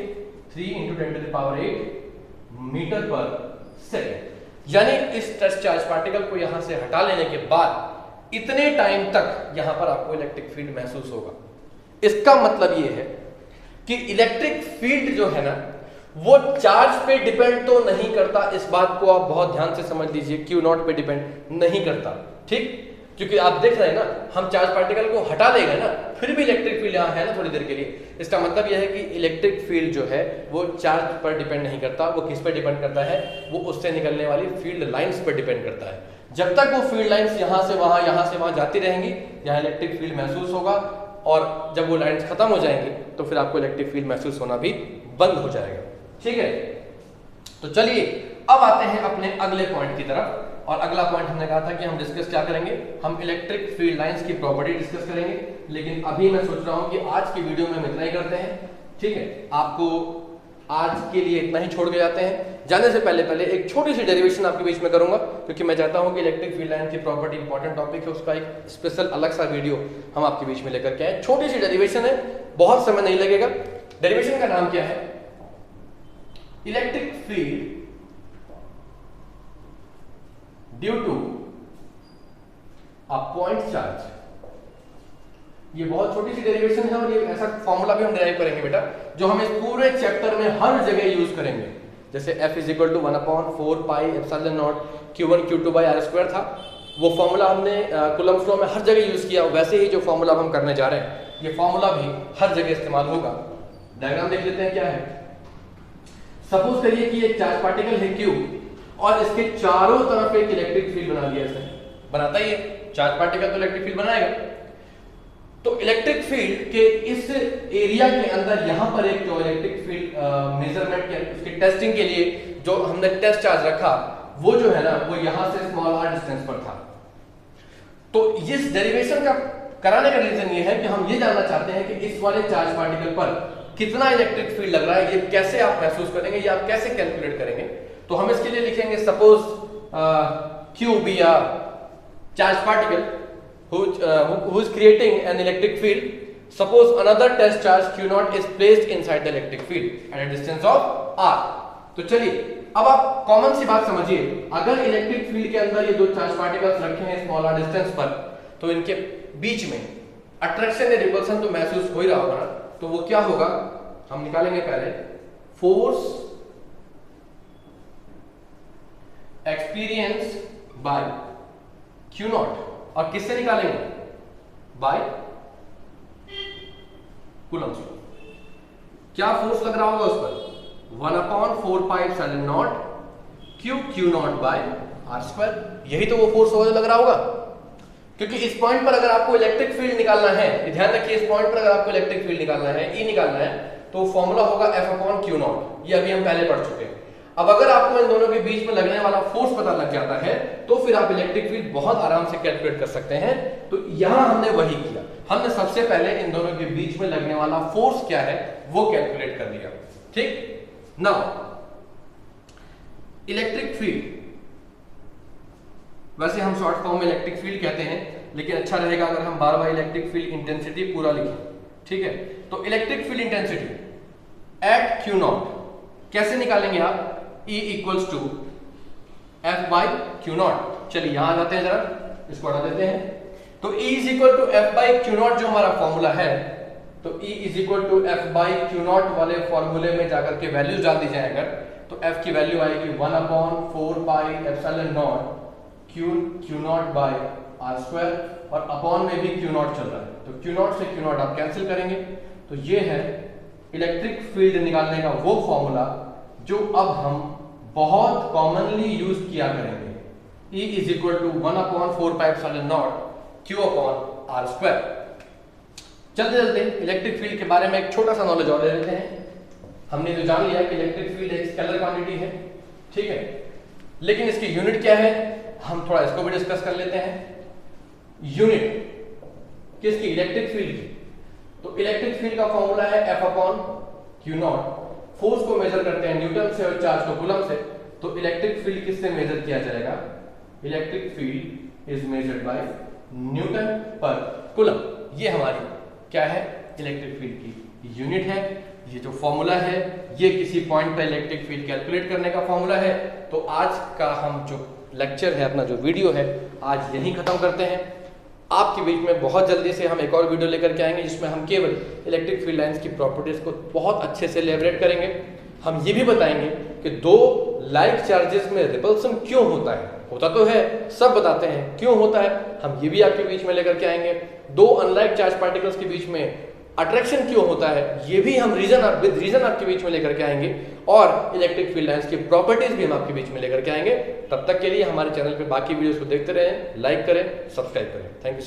A: 3 × 10⁸ मीटर पर सेकेंड। यानी इस चार्ज पार्टिकल को यहां से हटा लेने के बाद इतने टाइम तक यहां पर आपको इलेक्ट्रिक फील्ड महसूस होगा। इसका मतलब यह है कि इलेक्ट्रिक फील्ड जो है ना वो चार्ज पे डिपेंड तो नहीं करता। इस बात को आप बहुत ध्यान से समझ लीजिए, Q0 पे डिपेंड नहीं करता, ठीक? क्योंकि आप देख रहे हैं ना, हम चार्ज पार्टिकल को हटा देंगे ना, फिर भी इलेक्ट्रिक फील्ड यहाँ है ना थोड़ी देर के लिए। इसका मतलब यह है कि इलेक्ट्रिक फील्ड जो है वो चार्ज पर डिपेंड नहीं करता। वो किस पर डिपेंड करता है? वो उससे निकलने वाली फील्ड लाइंस पर डिपेंड करता है। जब तक वो फील्ड लाइंस यहाँ से वहां जाती रहेंगी, यहाँ इलेक्ट्रिक फील्ड महसूस होगा, और जब वो लाइंस खत्म हो जाएंगी तो फिर आपको इलेक्ट्रिक फील्ड महसूस होना भी बंद हो जाएगा। ठीक है, तो चलिए अब आते हैं अपने अगले पॉइंट की तरफ। और अगला पॉइंट हमने कहा था कि हम डिस्कस क्या करेंगे? हम इलेक्ट्रिक फील्ड लाइंस की प्रॉपर्टी डिस्कस करेंगे। लेकिन अभी मैं सोच रहा हूं कि आज की वीडियो में हम इतना ही करते हैं, ठीक है? आपको आज के लिए इतना ही छोड़ के जाते हैं। जाने से पहले एक छोटी सी डेरिवेशन आपके बीच में करूंगा, क्योंकि मैं चाहता हूं कि इलेक्ट्रिक फील्ड लाइन की प्रॉपर्टी इंपॉर्टेंट टॉपिक है, उसका एक स्पेशल अलग सा वीडियो हम आपके बीच में लेकर के आए। छोटी सी डेरिवेशन है, बहुत समय नहीं लगेगा। डेरिवेशन का नाम क्या है? Electric field due to a point charge. ये बहुत छोटी सी डेरिवेशन है और ये ऐसा फॉर्मूला भी हम डिराइव करेंगे बेटा जो हम इस पूरे चैप्टर में हर जगह यूज करेंगे। जैसे F = 1/4 pi epsilon not Q1 Q2/r² था, वो फॉर्मूला हमने कूलम्ब फ्लो में हर जगह यूज किया, वैसे ही जो फॉर्मूला हम करने जा रहे हैं ये फॉर्मूला भी हर जगह इस्तेमाल होगा। डायग्राम देख लेते हैं क्या है। सपोज करिए कि एक चार्ज पार्टिकल है Q और इसके चारों तरफ एक इलेक्ट्रिक फील्ड बना दिया इसने। बनाता ही है, चार्ज पार्टिकल तो इलेक्ट्रिक फील्ड बनाएगा। तो इलेक्ट्रिक फील्ड के इस एरिया के अंदर यहां पर एक जो इलेक्ट्रिक फील्ड मेजरमेंट के उसकी टेस्टिंग के लिए जो हमने टेस्ट चार्ज रखा वो जो है ना वो यहां से स्मॉल r डिस्टेंस पर था। तो इस डेरिवेशन का कराने का रीजन ये है कि हम ये जानना चाहते हैं कि इस वाले चार्ज पार्टिकल पर कितना इलेक्ट्रिक फील्ड लग रहा है, ये कैसे आप महसूस करेंगे, ये आप कैसे कैलकुलेट करेंगे। तो हम इसके लिए लिखेंगे suppose Q be a charge particle who is creating an electric field. Suppose another test charge Q0 is placed inside the electric field at a distance of r. तो चलिए अब आप कॉमन सी बात समझिए, अगर इलेक्ट्रिक फील्ड के अंदर ये दो चार्ज पार्टिकल्स रखे हैं स्मॉल r डिस्टेंस पर, तो इनके बीच में अट्रैक्शन या रिपल्सन तो महसूस हो ही रहा होगा ना। तो वो क्या होगा, हम निकालेंगे पहले फोर्स एक्सपीरियंस बाय Q0 और किससे निकालेंगे, बाय कूलम्ब लॉ। क्या फोर्स लग रहा होगा उस पर, 1/4 पाई एप्सिलॉन नॉट Q0/r²। यही तो वो फोर्स होगा जो लग रहा होगा। क्योंकि इस पॉइंट पर अगर आपको इलेक्ट्रिक फील्ड निकालना है, ध्यान रखिए, इस पॉइंट पर अगर आपको इलेक्ट्रिक फील्ड निकालना है, E निकालना है, तो फॉर्मूला होगा F/Q0। ये अभी हम पहले पढ़ चुके हैं। अब अगर आपको इन दोनों के बीच में लगने वाला फोर्स पता लग जाता है तो फिर आप इलेक्ट्रिक फील्ड बहुत आराम से कैलकुलेट कर सकते हैं। तो यहां हमने वही किया, हमने सबसे पहले इन दोनों के बीच में लगने वाला फोर्स क्या है वो कैलकुलेट कर लिया। ठीक, नाउ इलेक्ट्रिक फील्ड, वैसे हम शॉर्ट फॉर्म में इलेक्ट्रिक फील्ड कहते हैं, लेकिन अच्छा रहेगा अगर हम बार बार इलेक्ट्रिक फील्ड इंटेंसिटी पूरा लिखें। ठीक है, तो electric field intensity at Q0 कैसे निकालेंगे आप, E = F/Q0। चलिए यहां आ जाते हैं, जरा इसको हटा देते हैं। तो E = F/Q0 जो हमारा फॉर्मूला है, तो E = F/Q0 वाले फॉर्मूले में जाकर के वैल्यूज डाल दी जाए अगर, तो F की वैल्यू आएगी 1/4 पाई एप्सिलॉन नॉट Q0/r² और अपॉन में भी Q0 चल रहा है, तो Q0 से Q0 आप कैंसिल करेंगे। तो ये है इलेक्ट्रिक फील्ड निकालने का वो फॉर्मूला जो अब हम बहुत कॉमनली यूज किया करेंगे। E = 1/4 pi epsilon not Q/r²। चलते चलते इलेक्ट्रिक फील्ड के बारे में एक छोटा सा नॉलेज और ले लेते हैं। हमने तो जान लिया कि इलेक्ट्रिक फील्ड एक स्केलर क्वांटिटी है, ठीक है, लेकिन इसकी यूनिट क्या है, हम थोड़ा इसको भी डिस्कस कर लेते हैं। यूनिट किसकी, इलेक्ट्रिक फील्ड की। तो इलेक्ट्रिक फील्ड का फॉर्मूला है F/Q0। फोर्स को मेजर करते हैं न्यूटन से और चार्ज को कूलम्ब से। तो इलेक्ट्रिक फील्ड किससे मेजर किया जाएगा, electric field is measured by Newton पर कूलम्ब। ये हमारी क्या है, इलेक्ट्रिक फील्ड की यूनिट है। ये जो फॉर्मूला है ये किसी पॉइंट पर इलेक्ट्रिक फील्ड कैलकुलेट करने का फॉर्मूला है। तो आज का हम जो लेक्चर है, अपना जो वीडियो है, आज यहीं खत्म करते हैं। आपके बीच में बहुत जल्दी से हम एक और वीडियो लेकर के आएंगे जिसमें हम केवल इलेक्ट्रिक फील्ड लाइंस की प्रॉपर्टीज को बहुत अच्छे से एलैबोरेट करेंगे। हम ये भी बताएंगे कि दो लाइक चार्जेस में रिपल्सन क्यों होता है, होता तो है, सब बताते हैं क्यों होता है, हम ये भी आपके बीच में लेकर के आएंगे। दो अनलाइक चार्ज पार्टिकल्स के बीच में अट्रैक्शन क्यों होता है, ये भी हम विद रीजन आपके बीच में लेकर के आएंगे। और इलेक्ट्रिक फील्ड लाइंस की प्रॉपर्टीज भी हम आपके बीच में लेकर के आएंगे। तब तक के लिए हमारे चैनल पे बाकी वीडियोस को देखते रहें, लाइक करें, सब्सक्राइब करें। Thank you.